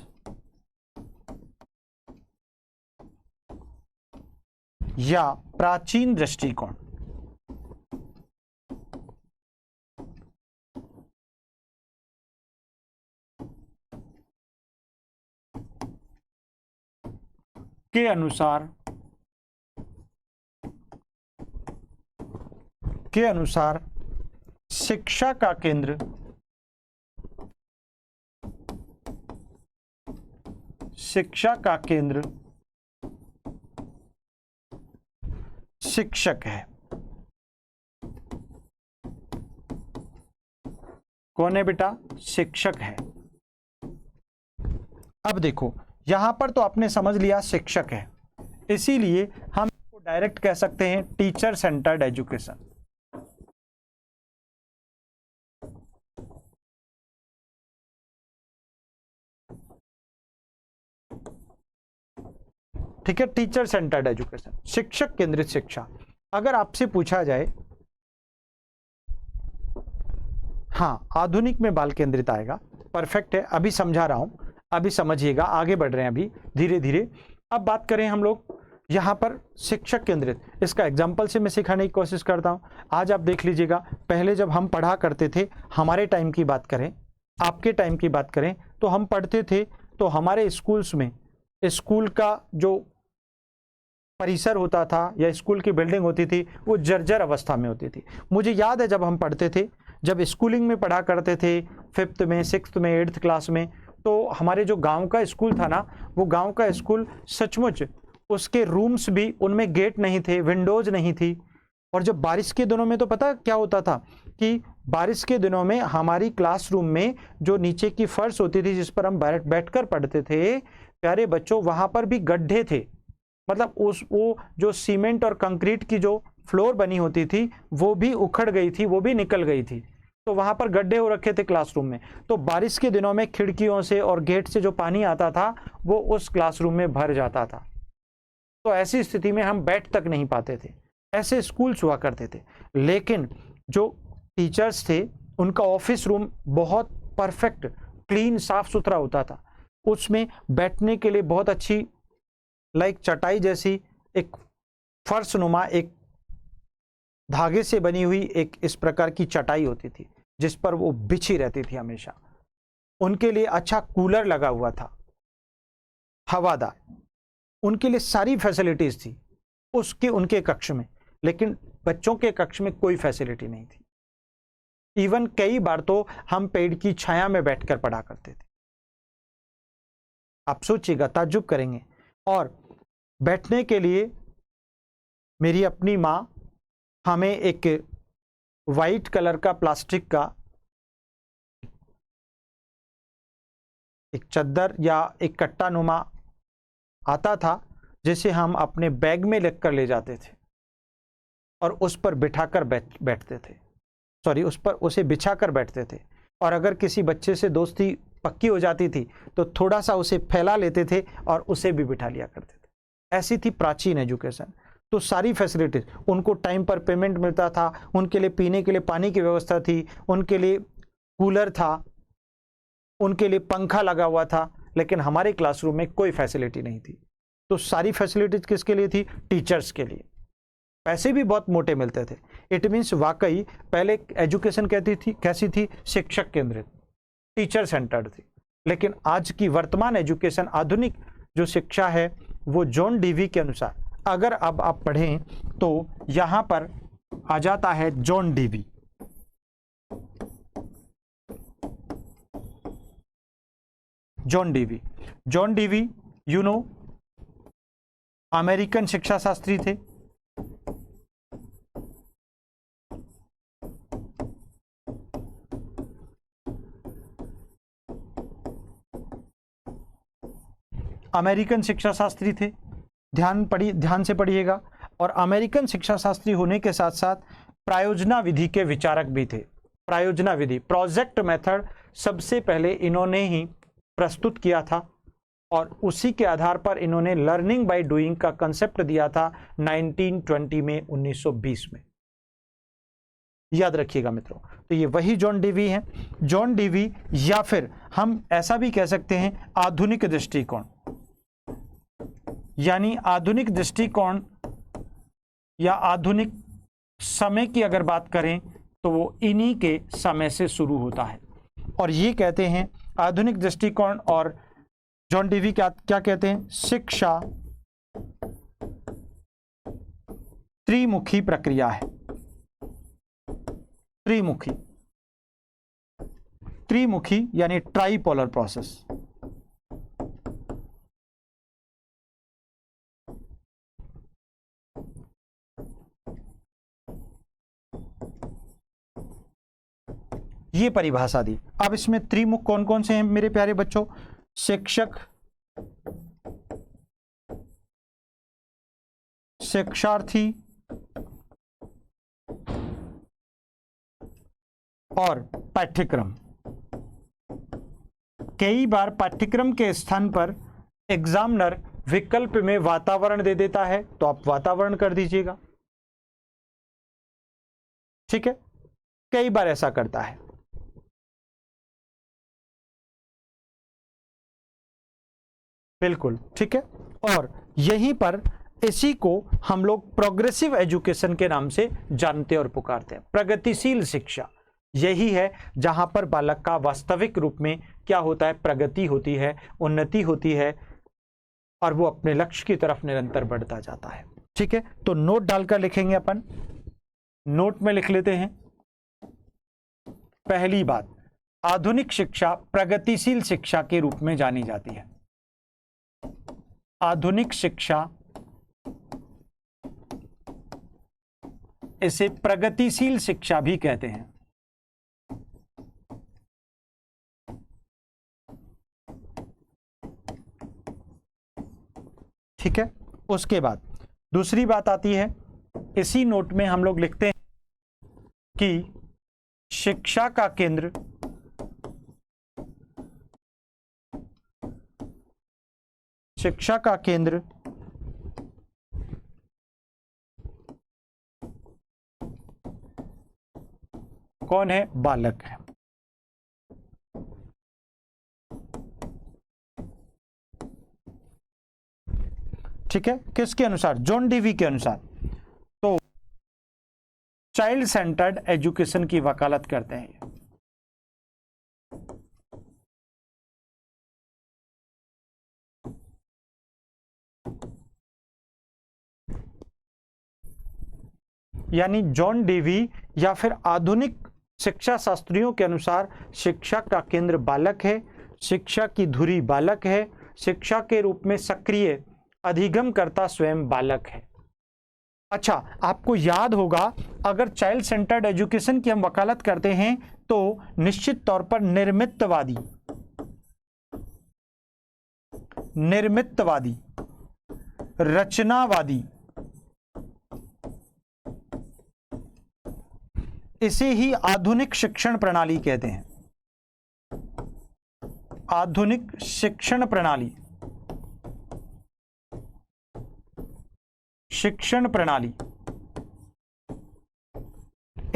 S1: या प्राचीन दृष्टिकोण। के अनुसार शिक्षा का केंद्र शिक्षक है। कौन है बेटा? शिक्षक है। अब देखो यहां पर तो आपने समझ लिया शिक्षक है, इसीलिए हम इसको डायरेक्ट कह सकते हैं टीचर सेंटर्ड एजुकेशन। ठीक है, टीचर सेंटर्ड एजुकेशन, शिक्षक केंद्रित शिक्षा। अगर आपसे पूछा जाए, हाँ आधुनिक में बाल केंद्रित आएगा, परफेक्ट है, अभी समझा रहा हूं, अभी समझिएगा, आगे बढ़ रहे हैं अभी धीरे धीरे। अब बात करें हम लोग यहां पर शिक्षक केंद्रित, इसका एग्जाम्पल से मैं सिखाने की कोशिश करता हूं। आज आप देख लीजिएगा, पहले जब हम पढ़ा करते थे, हमारे टाइम की बात करें, आपके टाइम की बात करें, तो हम पढ़ते थे तो हमारे स्कूल्स में स्कूल का जो परिसर होता था या स्कूल की बिल्डिंग होती थी वो जर्जर अवस्था में होती थी। मुझे याद है जब हम पढ़ते थे, जब स्कूलिंग में पढ़ा करते थे 5th में 6th में 8th क्लास में, तो हमारे जो गांव का स्कूल था ना, वो गांव का स्कूल सचमुच, उसके रूम्स भी, उनमें गेट नहीं थे, विंडोज नहीं थी। और जब बारिश के दिनों में तो पता क्या होता था कि बारिश के दिनों में हमारी क्लासरूम में जो नीचे की फर्श होती थी जिस पर हम बैठकर पढ़ते थे, प्यारे बच्चों, वहां पर भी गड्ढे थे। मतलब वो जो सीमेंट और कंक्रीट की जो फ्लोर बनी होती थी वो भी उखड़ गई थी, वो भी निकल गई थी, तो वहां पर गड्ढे हो रखे थे क्लासरूम में। तो बारिश के दिनों में खिड़कियों से और गेट से जो पानी आता था वो उस क्लासरूम में भर जाता था। तो ऐसी स्थिति में हम बैठ तक नहीं पाते थे। ऐसे स्कूल्स हुआ करते थे। लेकिन जो टीचर्स थे उनका ऑफिस रूम बहुत परफेक्ट, क्लीन, साफ सुथरा होता था। उसमें बैठने के लिए बहुत अच्छी लाइक चटाई जैसी एक फर्श नुमा, एक धागे से बनी हुई एक इस प्रकार की चटाई होती थी जिस पर वो बिछी रहती थी हमेशा। उनके लिए अच्छा कूलर लगा हुआ था, हवादार, उनके लिए सारी फैसिलिटीज थी उनके कक्ष में। लेकिन बच्चों के कक्ष में कोई फैसिलिटी नहीं थी। इवन कई बार तो हम पेड़ की छाया में बैठकर पढ़ा करते थे। आप सोचिएगा, ताज्जुब करेंगे। और बैठने के लिए मेरी अपनी माँ हमें एक वाइट कलर का प्लास्टिक का एक चद्दर या एक कट्टा नुमा आता था जिसे हम अपने बैग में लेकर ले जाते थे। और उस पर बिठाकर बैठते थे, सॉरी उस पर उसे बिछाकर बैठते थे। और अगर किसी बच्चे से दोस्ती पक्की हो जाती थी तो थोड़ा सा उसे फैला लेते थे और उसे भी बिठा लिया करते थे। ऐसी थी प्राचीन एजुकेशन। तो सारी फैसिलिटीज, उनको टाइम पर पेमेंट मिलता था, उनके लिए पीने के लिए पानी की व्यवस्था थी, उनके लिए कूलर था, उनके लिए पंखा लगा हुआ था। लेकिन हमारे क्लासरूम में कोई फैसिलिटी नहीं थी। तो सारी फैसिलिटीज किसके लिए थी? टीचर्स के लिए। पैसे भी बहुत मोटे मिलते थे। इट मीन्स वाकई पहले एजुकेशन कैसी थी? शिक्षक केंद्रित, टीचर सेंटर्ड थी। लेकिन आज की वर्तमान एजुकेशन, आधुनिक जो शिक्षा है, वो जॉन डीवी के अनुसार, अगर अब आप पढ़ें तो यहां पर आ जाता है John Dewey. John Dewey you know American शिक्षा शास्त्री थे। अमेरिकन शिक्षा शास्त्री थे, ध्यान से पढ़िएगा। और अमेरिकन शिक्षा शास्त्री होने के साथ साथ प्रायोजना विधि के विचारक भी थे। प्रायोजना विधि, प्रोजेक्ट मेथड सबसे पहले इन्होंने ही प्रस्तुत किया था और उसी के आधार पर इन्होंने लर्निंग बाय डूइंग का कंसेप्ट दिया था 1920 में, 1920 में। याद रखिएगा मित्रों। तो ये वही जॉन डीवी हैं। जॉन डीवी, या फिर हम ऐसा भी कह सकते हैं आधुनिक दृष्टिकोण, यानी आधुनिक दृष्टिकोण या आधुनिक समय की अगर बात करें तो वो इन्हीं के समय से शुरू होता है। और ये कहते हैं आधुनिक दृष्टिकोण, और जॉन डीवी क्या कहते हैं? शिक्षा त्रिमुखी प्रक्रिया है। त्रिमुखी यानी ट्राइपोलर प्रोसेस। ये परिभाषा दी। अब इसमें त्रिमुख कौन कौन से हैं मेरे प्यारे बच्चों? शिक्षक, शिक्षार्थी और पाठ्यक्रम। कई बार पाठ्यक्रम के स्थान पर एग्जामिनर विकल्प में वातावरण दे देता है, तो आप वातावरण कर दीजिएगा। ठीक है, कई बार ऐसा करता है। बिल्कुल ठीक है। और यहीं पर इसी को हम लोग प्रोग्रेसिव एजुकेशन के नाम से जानते और पुकारते हैं। प्रगतिशील शिक्षा यही है जहां पर बालक का वास्तविक रूप में क्या होता है? प्रगति होती है, उन्नति होती है और वो अपने लक्ष्य की तरफ निरंतर बढ़ता जाता है। ठीक है, तो नोट डालकर लिखेंगे अपन। नोट में लिख लेते हैं। पहली बात, आधुनिक शिक्षा प्रगतिशील शिक्षा के रूप में जानी जाती है। आधुनिक शिक्षा, इसे प्रगतिशील शिक्षा भी कहते हैं। ठीक है, उसके बाद दूसरी बात आती है, इसी नोट में हम लोग लिखते हैं कि शिक्षा का केंद्र कौन है? बालक है। ठीक है, किसके अनुसार? जॉन डीवी के अनुसार। तो चाइल्ड सेंटर्ड एजुकेशन की वकालत करते हैं। यानी जॉन डीवी या फिर आधुनिक शिक्षा शास्त्रियों के अनुसार शिक्षा का केंद्र बालक है, शिक्षा की धुरी बालक है, शिक्षा के रूप में सक्रिय अधिगम करता स्वयं बालक है। अच्छा, आपको याद होगा अगर चाइल्ड सेंटर्ड एजुकेशन की हम वकालत करते हैं तो निश्चित तौर पर निर्मितवादी, रचनावादी इसे ही आधुनिक शिक्षण प्रणाली कहते हैं। आधुनिक शिक्षण प्रणाली, शिक्षण प्रणाली।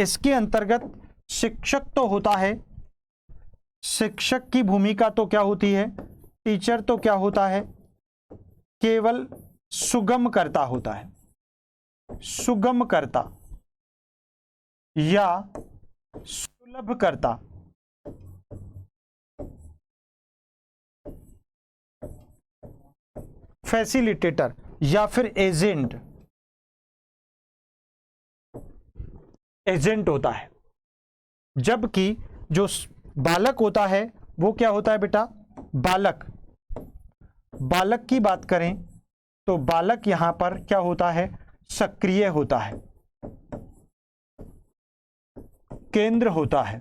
S1: इसके अंतर्गत शिक्षक तो होता है, शिक्षक की भूमिका तो क्या होती है, टीचर तो क्या होता है, केवल सुगमकर्ता होता है, सुगमकर्ता या सुलभकर्ता। फैसिलिटेटर या फिर एजेंट, एजेंट होता है। जबकि जो बालक होता है वो क्या होता है बेटा, बालक। बालक की बात करें तो बालक यहां पर क्या होता है, सक्रिय होता है, केंद्र होता है,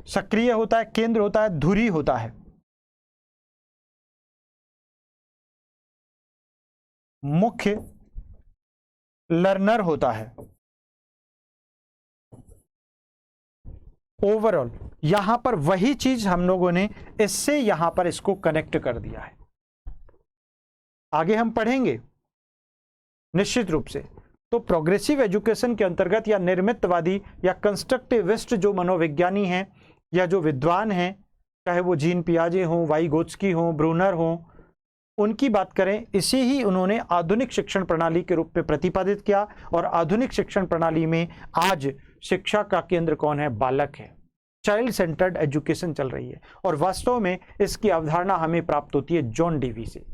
S1: सक्रिय होता है, केंद्र होता है, धुरी होता है। मुख्य लर्नर होता है। ओवरऑल यहां पर वही चीज हम लोगों ने इससे यहां पर इसको कनेक्ट कर दिया है। आगे हम पढ़ेंगे निश्चित रूप से। तो प्रोग्रेसिव एजुकेशन के अंतर्गत या निर्मितवादी या कंस्ट्रक्टिविस्ट जो मनोविज्ञानी हैं या जो विद्वान हैं, चाहे वो जीन पियाजे हों, वाइगोत्स्की हों, ब्रूनर हों, उनकी बात करें, इसे ही उन्होंने आधुनिक शिक्षण प्रणाली के रूप में प्रतिपादित किया। और आधुनिक शिक्षण प्रणाली में आज शिक्षा का केंद्र कौन है, बालक है। चाइल्ड सेंटर्ड एजुकेशन चल रही है। और वास्तव में इसकी अवधारणा हमें प्राप्त होती है जॉन डेवी से।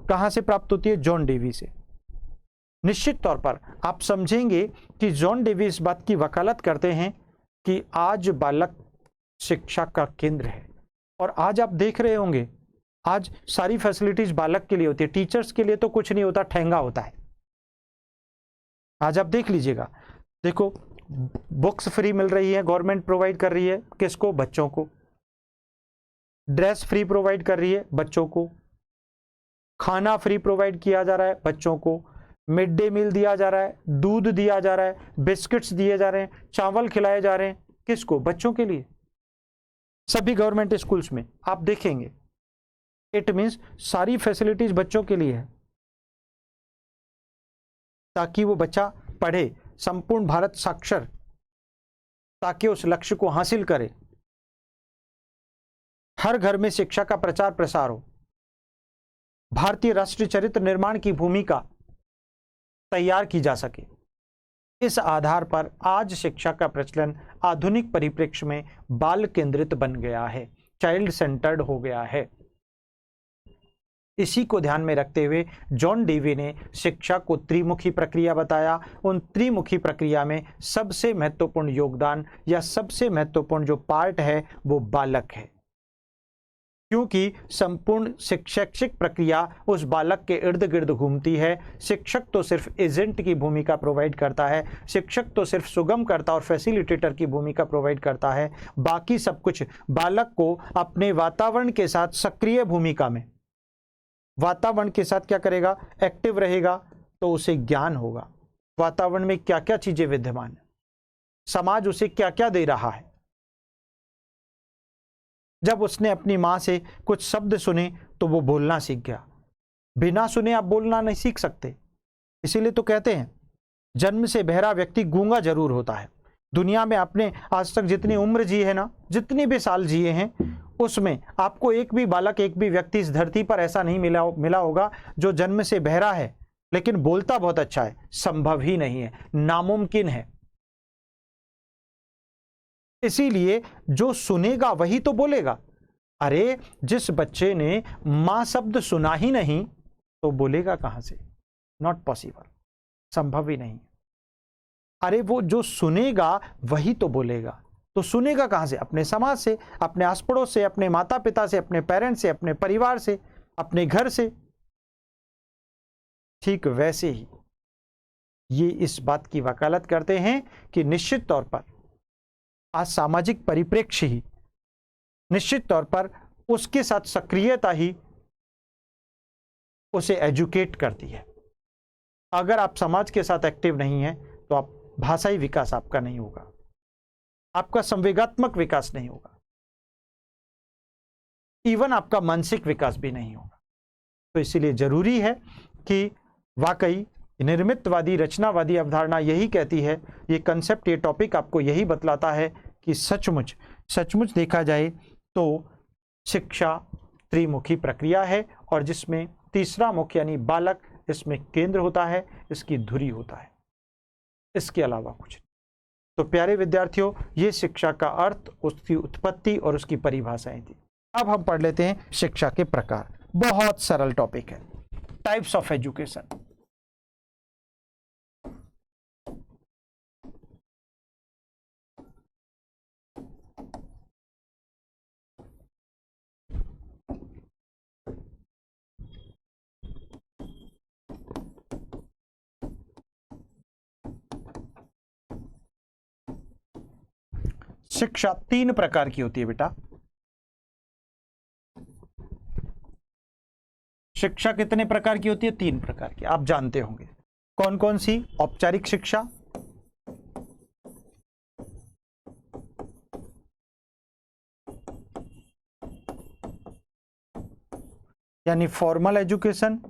S1: कहां से प्राप्त होती है, जॉन डेवी से। निश्चित तौर पर आप समझेंगे कि जॉन डेवी इस बात की वकालत करते हैं कि आज बालक शिक्षा का केंद्र है। और आज आप देख रहे होंगे, आज सारी फैसिलिटीज बालक के लिए होती है, टीचर्स के लिए तो कुछ नहीं होता, ठेंगा होता है। आज आप देख लीजिएगा, देखो बुक्स फ्री मिल रही है, गवर्नमेंट प्रोवाइड कर रही है, किसको, बच्चों को। ड्रेस फ्री प्रोवाइड कर रही है, बच्चों को। खाना फ्री प्रोवाइड किया जा रहा है, बच्चों को। मिड डे मील दिया जा रहा है, दूध दिया जा रहा है, बिस्किट्स दिए जा रहे हैं, चावल खिलाए जा रहे हैं, किसको, बच्चों के लिए। सभी गवर्नमेंट स्कूल्स में आप देखेंगे। इट मींस सारी फैसिलिटीज बच्चों के लिए है, ताकि वो बच्चा पढ़े, संपूर्ण भारत साक्षर, ताकि उस लक्ष्य को हासिल करे। हर घर में शिक्षा का प्रचार प्रसार हो, भारतीय राष्ट्रीय चरित्र निर्माण की भूमिका तैयार की जा सके। इस आधार पर आज शिक्षा का प्रचलन आधुनिक परिप्रेक्ष्य में बाल केंद्रित बन गया है, चाइल्ड सेंटर्ड हो गया है। इसी को ध्यान में रखते हुए जॉन डेवी ने शिक्षा को त्रिमुखी प्रक्रिया बताया। उन त्रिमुखी प्रक्रिया में सबसे महत्वपूर्ण योगदान या सबसे महत्वपूर्ण जो पार्ट है वो बालक है, क्योंकि संपूर्ण शैक्षिक प्रक्रिया उस बालक के इर्द गिर्द घूमती है। शिक्षक तो सिर्फ एजेंट की भूमिका प्रोवाइड करता है, शिक्षक तो सिर्फ सुगमकर्ता और फैसिलिटेटर की भूमिका प्रोवाइड करता है। बाकी सब कुछ बालक को अपने वातावरण के साथ सक्रिय भूमिका में, वातावरण के साथ क्या करेगा, एक्टिव रहेगा, तो उसे ज्ञान होगा वातावरण में क्या क्या चीजें विद्यमान है, समाज उसे क्या क्या दे रहा है। जब उसने अपनी मां से कुछ शब्द सुने तो वो बोलना सीख गया। बिना सुने आप बोलना नहीं सीख सकते। इसीलिए तो कहते हैं जन्म से बहरा व्यक्ति गूंगा जरूर होता है। दुनिया में आपने आज तक जितनी उम्र जी है ना, जितने भी साल जिए हैं, उसमें आपको एक भी बालक, एक भी व्यक्ति इस धरती पर ऐसा नहीं मिला होगा जो जन्म से बहरा है लेकिन बोलता बहुत अच्छा है। संभव ही नहीं है, नामुमकिन है। इसीलिए जो सुनेगा वही तो बोलेगा। अरे जिस बच्चे ने मां शब्द सुना ही नहीं तो बोलेगा कहां से, नॉट पॉसिबल, संभव ही नहीं। अरे वो जो सुनेगा वही तो बोलेगा। तो सुनेगा कहां से, अपने समाज से, अपने आस पड़ोस से, अपने माता पिता से, अपने पेरेंट्स से, अपने परिवार से, अपने घर से। ठीक वैसे ही ये इस बात की वकालत करते हैं कि निश्चित तौर पर आज सामाजिक परिप्रेक्ष्य ही निश्चित तौर पर उसके साथ सक्रियता ही उसे एजुकेट करती है। अगर आप समाज के साथ एक्टिव नहीं हैं तो आप भाषाई विकास आपका नहीं होगा, आपका संवेगात्मक विकास नहीं होगा, इवन आपका मानसिक विकास भी नहीं होगा। तो इसीलिए जरूरी है कि वाकई निर्मितवादी रचनावादी अवधारणा यही कहती है, ये कंसेप्ट, ये टॉपिक आपको यही बतलाता है कि सचमुच देखा जाए तो शिक्षा त्रिमुखी प्रक्रिया है, और जिसमें तीसरा मुख यानी बालक इसमें केंद्र होता है, इसकी धुरी होता है, इसके अलावा कुछ नहीं। तो प्यारे विद्यार्थियों, ये शिक्षा का अर्थ, उसकी उत्पत्ति और उसकी परिभाषाएं थी। अब हम पढ़ लेते हैं शिक्षा के प्रकार। बहुत सरल टॉपिक है, टाइप्स ऑफ एजुकेशन। शिक्षा 3 प्रकार की होती है बेटा। शिक्षा कितने प्रकार की होती है? 3 प्रकार की, आप जानते होंगे। कौन कौन सी? औपचारिक शिक्षा, यानी फॉर्मल एजुकेशन,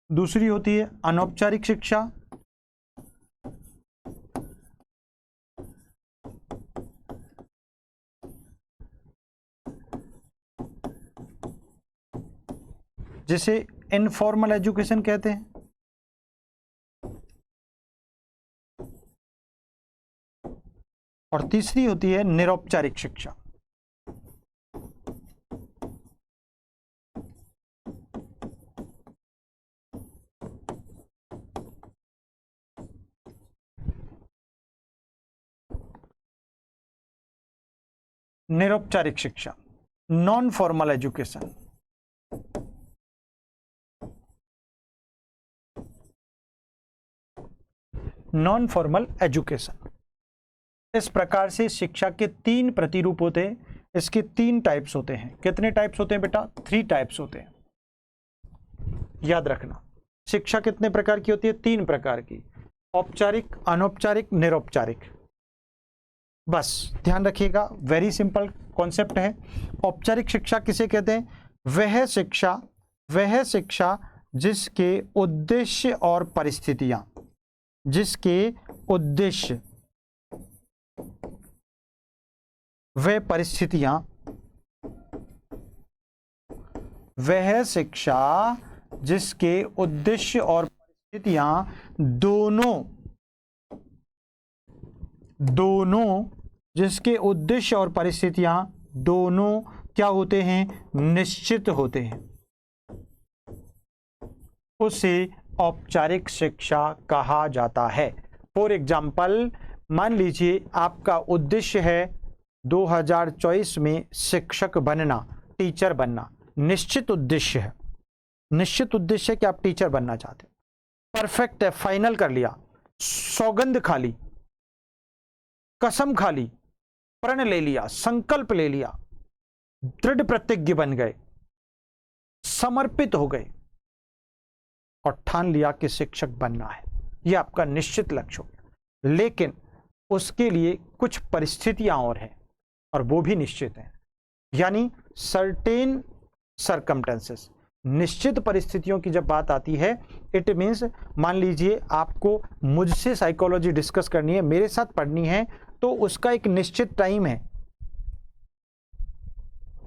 S1: दूसरी होती है अनौपचारिक शिक्षा, जिसे इनफॉर्मल एजुकेशन कहते हैं, और तीसरी होती है निरौपचारिक शिक्षा। निरौपचारिक शिक्षा, non formal education. Non formal education, इस प्रकार से शिक्षा के 3 प्रतिरूप होते हैं। इसके 3 टाइप्स होते हैं। कितने टाइप्स होते हैं बेटा? 3 टाइप्स होते हैं, याद रखना। शिक्षा कितने प्रकार की होती है? 3 प्रकार की, औपचारिक, अनौपचारिक, निरौपचारिक। बस ध्यान रखिएगा, वेरी सिंपल कॉन्सेप्ट है। औपचारिक शिक्षा किसे कहते हैं? वह शिक्षा जिसके उद्देश्य और परिस्थितियां, जिसके उद्देश्य व परिस्थितियां, वह शिक्षा जिसके उद्देश्य और परिस्थितियां दोनों जिसके उद्देश्य और परिस्थितियां दोनों क्या होते हैं? निश्चित होते हैं, उसे औपचारिक शिक्षा कहा जाता है। फॉर एग्जाम्पल, मान लीजिए आपका उद्देश्य है 2024 में शिक्षक बनना, टीचर बनना, निश्चित उद्देश्य है, निश्चित उद्देश्य कि आप टीचर बनना चाहते हैं। परफेक्ट है, फाइनल कर लिया, सौगंध खा ली, कसम खा ली, प्रण ले लिया, संकल्प ले लिया, दृढ़ प्रतिज्ञ बन गए, समर्पित हो गए और ठान लिया कि शिक्षक बनना है। यह आपका निश्चित लक्ष्य हो। लेकिन उसके लिए कुछ परिस्थितियां और हैं, और वो भी निश्चित हैं, यानी सर्टेन सर्कमटेंसेस। निश्चित परिस्थितियों की जब बात आती है, इट मीन्स मान लीजिए आपको मुझसे साइकोलॉजी डिस्कस करनी है, मेरे साथ पढ़नी है, तो उसका एक निश्चित टाइम है,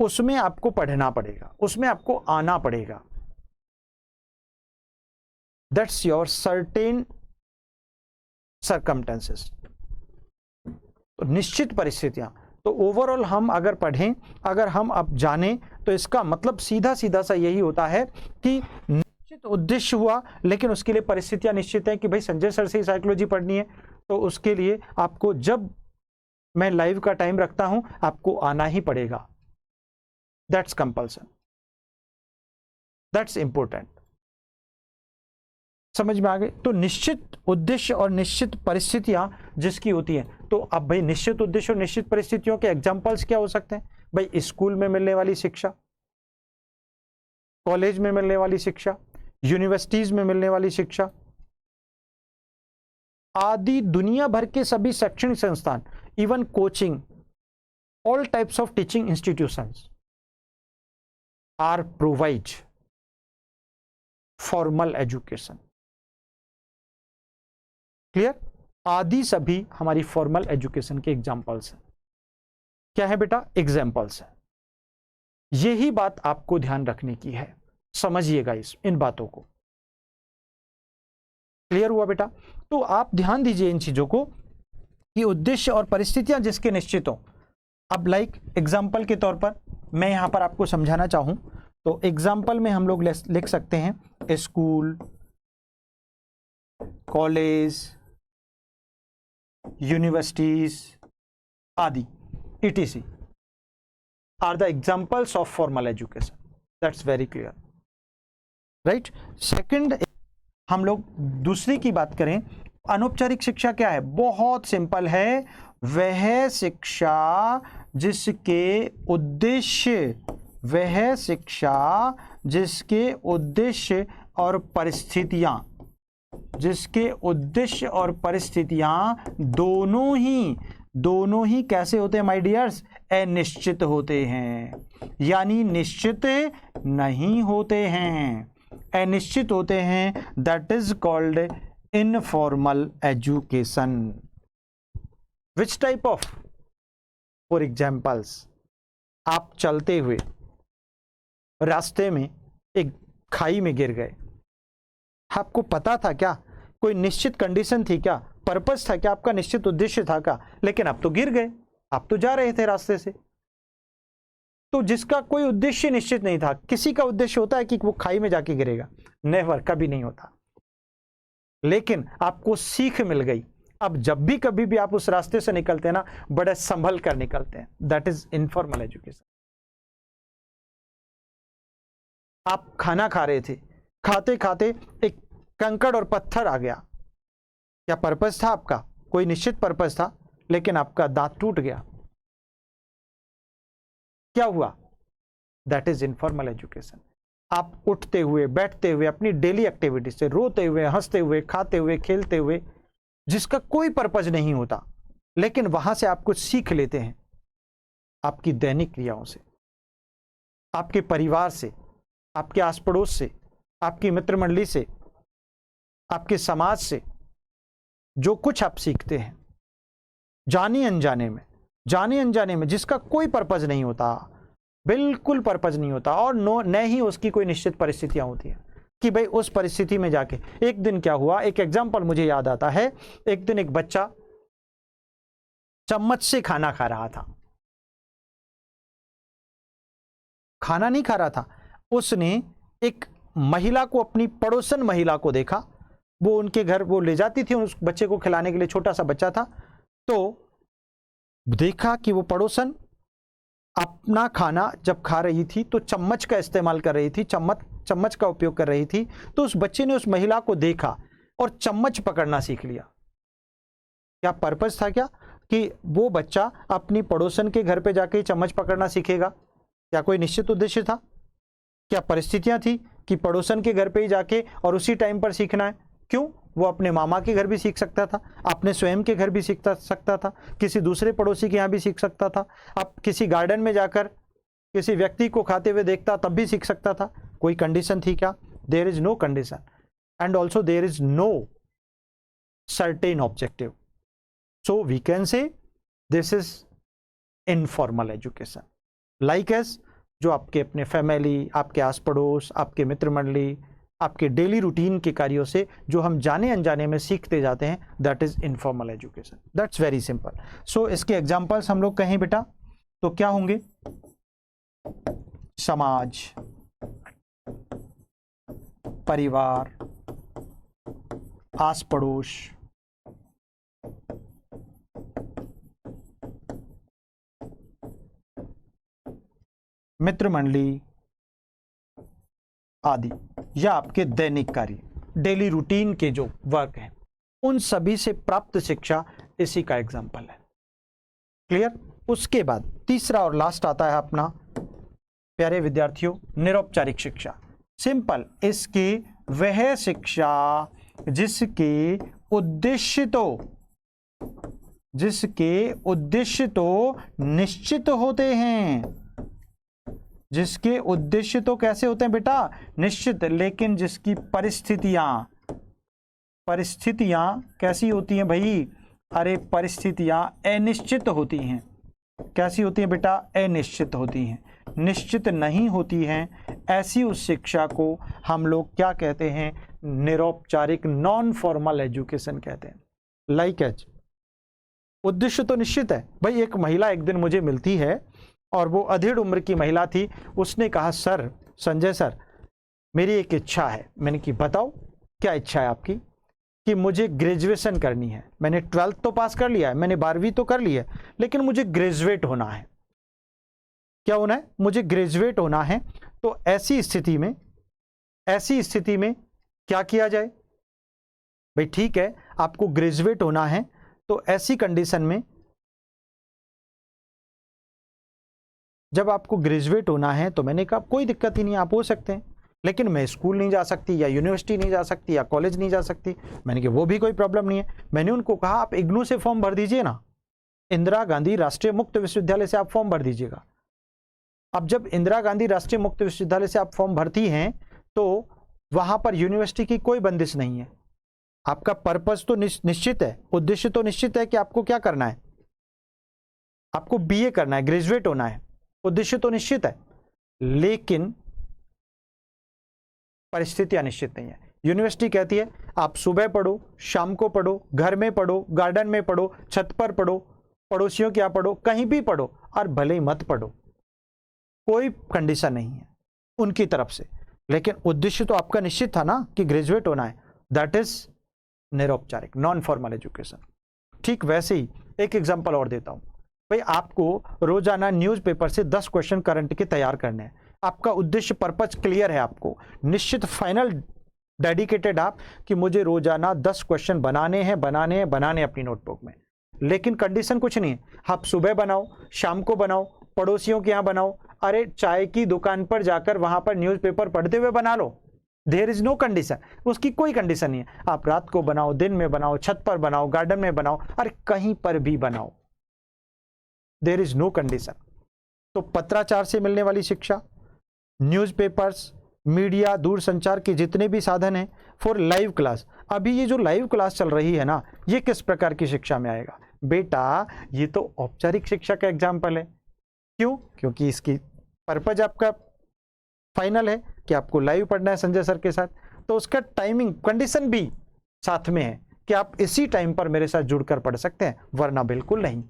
S1: उसमें आपको पढ़ना पड़ेगा, उसमें आपको आना पड़ेगा। दैट्स योर सर्टेन सर्कमटेंसेस, तो निश्चित परिस्थितियां। तो ओवरऑल हम अगर पढ़ें, अगर हम अब जानें, तो इसका मतलब सीधा सा यही होता है कि निश्चित उद्देश्य हुआ, लेकिन उसके लिए परिस्थितियां निश्चित हैं कि भाई संजय सर से ही साइकोलॉजी पढ़नी है, तो उसके लिए आपको, जब मैं लाइव का टाइम रखता हूं, आपको आना ही पड़ेगा। That's compulsion, that's important. समझ में आ गए? तो निश्चित उद्देश्य और निश्चित परिस्थितियां जिसकी होती हैं, तो अब भाई निश्चित उद्देश्य और निश्चित परिस्थितियों के एग्जाम्पल्स क्या हो सकते हैं? भाई स्कूल में मिलने वाली शिक्षा, कॉलेज में मिलने वाली शिक्षा, यूनिवर्सिटीज में मिलने वाली शिक्षा आदि दुनिया भर के सभी शैक्षणिक संस्थान, even coaching, all types of teaching institutions are provide formal education. Clear? आदि सभी हमारी फॉर्मल एजुकेशन के एग्जाम्पल्स हैं। क्या है बेटा? एग्जाम्पल्स है। यही बात आपको ध्यान रखने की है, समझिएगा इन बातों को। क्लियर हुआ बेटा? तो आप ध्यान दीजिए इन चीजों को कि उद्देश्य और परिस्थितियां जिसके निश्चित हो। अब लाइक एग्जाम्पल के तौर पर मैं यहां पर आपको समझाना चाहूं तो एग्जाम्पल में हम लोग लिख सकते हैं स्कूल, कॉलेज, यूनिवर्सिटीज आदि etc are the examples of formal education. That's very clear, right? Second, हम लोग दूसरी की बात करें, अनौपचारिक शिक्षा क्या है? बहुत सिंपल है, वह शिक्षा जिसके उद्देश्य और परिस्थितियां दोनों ही कैसे होते हैं माय डियर्स? अनिश्चित होते हैं, यानी निश्चित नहीं होते हैं, अनिश्चित होते हैं। That is called informal education. Which type of? For examples, आप चलते हुए रास्ते में एक खाई में गिर गए, आपको पता था क्या? कोई निश्चित कंडीशन थी क्या? पर्पस था क्या? आपका निश्चित उद्देश्य था क्या? लेकिन आप तो गिर गए, आप तो जा रहे थे रास्ते से। तो जिसका कोई उद्देश्य निश्चित नहीं था, किसी का उद्देश्य होता है कि वो खाई में जाके गिरेगा? नेवर, कभी नहीं होता। लेकिन आपको सीख मिल गई। अब जब भी कभी भी आप उस रास्ते से निकलते हैं ना, बड़े संभल कर निकलते हैं। That is informal education. आप खाना खा रहे थे, खाते खाते एक कंकड़ और पत्थर आ गया, क्या पर्पस था आपका? कोई निश्चित पर्पस था, लेकिन आपका दांत टूट गया, क्या हुआ? That is informal education. आप उठते हुए, बैठते हुए, अपनी डेली एक्टिविटी से, रोते हुए, हंसते हुए, खाते हुए, खेलते हुए, जिसका कोई पर्पस नहीं होता, लेकिन वहां से आप कुछ सीख लेते हैं, आपकी दैनिक क्रियाओं से, आपके परिवार से, आपके आस पड़ोस से, आपकी मित्र मंडली से, आपके समाज से, जो कुछ आप सीखते हैं जाने अनजाने में, जिसका कोई पर्पस नहीं होता, बिल्कुल पर्पस नहीं होता, और न ही उसकी कोई निश्चित परिस्थितियां होती हैं कि भाई उस परिस्थिति में जाके। एक दिन क्या हुआ, एक एग्जाम्पल मुझे याद आता है। एक दिन एक बच्चा चम्मच से खाना खा रहा था, खाना नहीं खा रहा था, उसने एक महिला को, अपनी पड़ोसन महिला को देखा, वो उनके घर वो ले जाती थी उस बच्चे को खिलाने के लिए, छोटा सा बच्चा था। तो देखा कि वो पड़ोसन अपना खाना जब खा रही थी तो चम्मच का इस्तेमाल कर रही थी, चम्मच का उपयोग कर रही थी। तो उस बच्चे ने उस महिला को देखा और चम्मच पकड़ना सीख लिया। क्या पर्पस था क्या कि वो बच्चा अपनी पड़ोसन के घर पे जाके चम्मच पकड़ना सीखेगा? क्या कोई निश्चित उद्देश्य था? क्या परिस्थितियां थी कि पड़ोसन के घर पे ही जाके और उसी टाइम पर सीखना है? क्यों? वो अपने मामा के घर भी सीख सकता था, अपने स्वयं के घर भी सीख सकता था, किसी दूसरे पड़ोसी के यहाँ भी सीख सकता था, अब किसी गार्डन में जाकर किसी व्यक्ति को खाते हुए देखता तब भी सीख सकता था। कोई कंडीशन थी क्या? There is no condition, and also there is no certain objective. So we can say this is informal education. Like as जो आपके अपने फैमिली, आपके आस पड़ोस, आपके मित्र मंडली, आपके डेली रूटीन के कार्यों से जो हम जाने अनजाने में सीखते जाते हैं, that is informal education. That's very simple. So इसके एग्जांपल्स हम लोग कहें बेटा तो क्या होंगे? समाज, परिवार, आस पड़ोस, मित्र मंडली आदि, या आपके दैनिक कार्य, डेली रूटीन के जो वर्क हैं, उन सभी से प्राप्त शिक्षा इसी का एग्जाम्पल है। क्लियर? उसके बाद तीसरा और लास्ट आता है अपना, प्यारे विद्यार्थियों, निरौपचारिक शिक्षा। सिंपल, इसकी वह शिक्षा जिसके उद्देश्य तो निश्चित होते हैं। जिसके उद्देश्य तो कैसे होते हैं बेटा? निश्चित, लेकिन जिसकी परिस्थितियां कैसी होती हैं भाई? अरे परिस्थितियां अनिश्चित होती हैं। कैसी होती हैं बेटा? अनिश्चित होती हैं, निश्चित नहीं होती हैं। ऐसी उस शिक्षा को हम लोग क्या कहते हैं? निरौपचारिक, नॉन फॉर्मल एजुकेशन कहते हैं। लाइक एज, उद्देश्य तो निश्चित है भाई। एक महिला एक दिन मुझे मिलती है और वो अधेड़ उम्र की महिला थी। उसने कहा, सर, संजय सर, मेरी एक इच्छा है। मैंने की, बताओ क्या इच्छा है आपकी? कि मुझे ग्रेजुएशन करनी है। मैंने 12th तो पास कर लिया है, मैंने 12वीं तो कर ली है, लेकिन मुझे ग्रेजुएट होना है। क्या होना है? मुझे ग्रेजुएट होना है। तो ऐसी स्थिति में क्या किया जाए? भाई ठीक है, आपको ग्रेजुएट होना है, तो ऐसी कंडीशन में जब आपको ग्रेजुएट होना है तो मैंने कहा कोई दिक्कत ही नहीं, आप हो सकते हैं, लेकिन मैं स्कूल नहीं जा सकती, या यूनिवर्सिटी नहीं जा सकती, या कॉलेज नहीं जा सकती। मैंने कहा वो भी कोई प्रॉब्लम नहीं है। मैंने उनको कहा, आप इग्नू से फॉर्म भर दीजिए ना, इंदिरा गांधी राष्ट्रीय मुक्त विश्वविद्यालय से आप फॉर्म भर दीजिएगा। अब जब इंदिरा गांधी राष्ट्रीय मुक्त विश्वविद्यालय से आप फॉर्म भरती हैं तो वहां पर यूनिवर्सिटी की कोई बंदिश नहीं है। आपका पर्पस तो निश्चित है, उद्देश्य तो निश्चित है कि आपको क्या करना है, आपको बीए करना है, ग्रेजुएट होना है, उद्देश्य तो निश्चित है, लेकिन परिस्थितियां निश्चित नहीं है। यूनिवर्सिटी कहती है आप सुबह पढ़ो, शाम को पढ़ो, घर में पढ़ो, गार्डन में पढ़ो, छत पर पढ़ो, पड़ोसियों के यहां पढ़ो, कहीं भी पढ़ो, और भले ही मत पढ़ो, कोई कंडीशन नहीं है उनकी तरफ से। लेकिन उद्देश्य तो आपका निश्चित था ना कि ग्रेजुएट होना है। दैट इज निरौपचारिक, नॉन फॉर्मल एजुकेशन। ठीक वैसे ही एक एग्जांपल और देता हूं भाई। आपको रोजाना न्यूज़पेपर से 10 क्वेश्चन करंट के तैयार करने हैं। आपका उद्देश्य, पर्पस क्लियर है, आपको निश्चित, फाइनल डेडिकेटेड आप कि मुझे रोजाना 10 क्वेश्चन बनाने हैं अपनी नोटबुक में। लेकिन कंडीशन कुछ नहीं है, आप सुबह बनाओ, शाम को बनाओ, पड़ोसियों के यहाँ बनाओ, अरे चाय की दुकान पर जाकर वहां पर न्यूज़पेपर पढ़ते हुए बना लो। देयर इज नो कंडीशन, उसकी कोई कंडीशन नहीं है। आप रात को बनाओ, दिन में बनाओ, छत पर बनाओ, गार्डन में बनाओ, अरे कहीं पर भी बनाओ, देयर इज नो कंडीशन। तो पत्राचार से मिलने वाली शिक्षा, न्यूज़पेपर्स, मीडिया, दूरसंचार के जितने भी साधन हैं फॉर लाइव क्लास। अभी ये जो लाइव क्लास चल रही है ना, ये किस प्रकार की शिक्षा में आएगा बेटा? ये तो औपचारिक शिक्षा का एग्जाम्पल है। क्यों? क्योंकि इसकी पर्पज आपका फाइनल है कि आपको लाइव पढ़ना है संजय सर के साथ, तो उसका टाइमिंग कंडीशन भी साथ में है कि आप इसी टाइम पर मेरे साथ जुड़कर पढ़ सकते हैं, वरना बिल्कुल नहीं।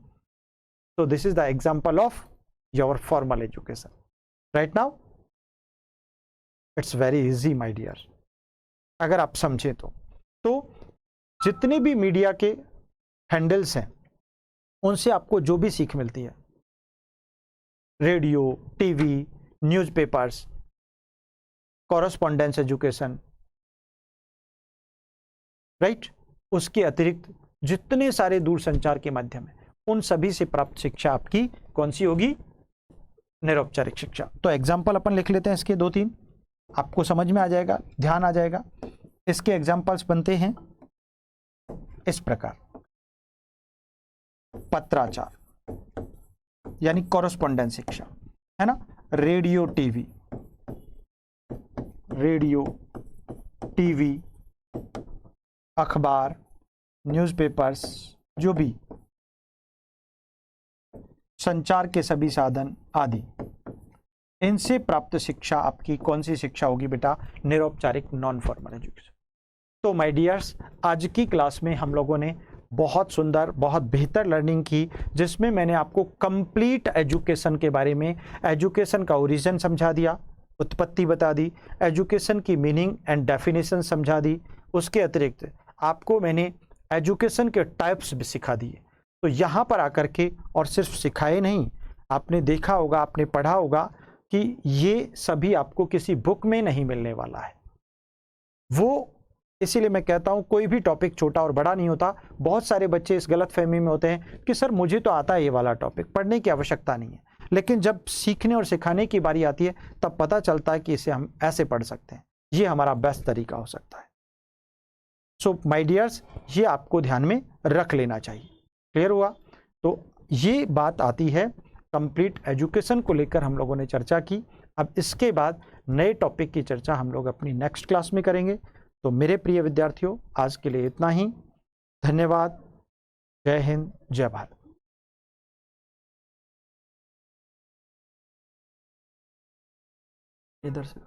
S1: तो this is the example of your formal education right now. It's very easy my dear, अगर आप समझें तो जितने भी मीडिया के हैंडल्स हैं उनसे आपको जो भी सीख मिलती है, radio, TV, newspapers, correspondence education, right, उसके अतिरिक्त जितने सारे दूरसंचार के माध्यम है, उन सभी से प्राप्त शिक्षा आपकी कौन सी होगी? निरौपचारिक शिक्षा। तो एग्जाम्पल अपन लिख लेते हैं इसके 2-3, आपको समझ में आ जाएगा, ध्यान आ जाएगा। इसके एग्जाम्पल्स बनते हैं इस प्रकार। पत्राचार यानी कॉरेस्पॉन्डेंस शिक्षा, है ना। रेडियो टीवी, अखबार, न्यूज़पेपर्स, जो भी संचार के सभी साधन आदि, इनसे प्राप्त शिक्षा आपकी कौन सी शिक्षा होगी बेटा? निरौपचारिक, नॉन फॉर्मल एजुकेशन। तो माय डियर्स, आज की क्लास में हम लोगों ने बहुत सुंदर, बहुत बेहतर लर्निंग की, जिसमें मैंने आपको कंप्लीट एजुकेशन के बारे में, एजुकेशन का ओरिजिन समझा दिया, उत्पत्ति बता दी, एजुकेशन की मीनिंग एंड डेफिनेशन समझा दी। उसके अतिरिक्त आपको मैंने एजुकेशन के टाइप्स भी सिखा दिए। तो यहाँ पर आकर के, और सिर्फ सिखाए नहीं, आपने देखा होगा, आपने पढ़ा होगा कि ये सभी आपको किसी बुक में नहीं मिलने वाला है। वो इसीलिए मैं कहता हूँ कोई भी टॉपिक छोटा और बड़ा नहीं होता। बहुत सारे बच्चे इस गलतफहमी में होते हैं कि सर मुझे तो आता है ये वाला टॉपिक, पढ़ने की आवश्यकता नहीं है। लेकिन जब सीखने और सिखाने की बारी आती है तब पता चलता है कि इसे हम ऐसे पढ़ सकते हैं, ये हमारा बेस्ट तरीका हो सकता है। सो माय डियर्स, ये आपको ध्यान में रख लेना चाहिए। क्लियर हुआ? तो ये बात आती है कंप्लीट एजुकेशन को लेकर हम लोगों ने चर्चा की। अब इसके बाद नए टॉपिक की चर्चा हम लोग अपनी नेक्स्ट क्लास में करेंगे। तो मेरे प्रिय विद्यार्थियों, आज के लिए इतना ही। धन्यवाद। जय हिंद, जय भारत। इधर से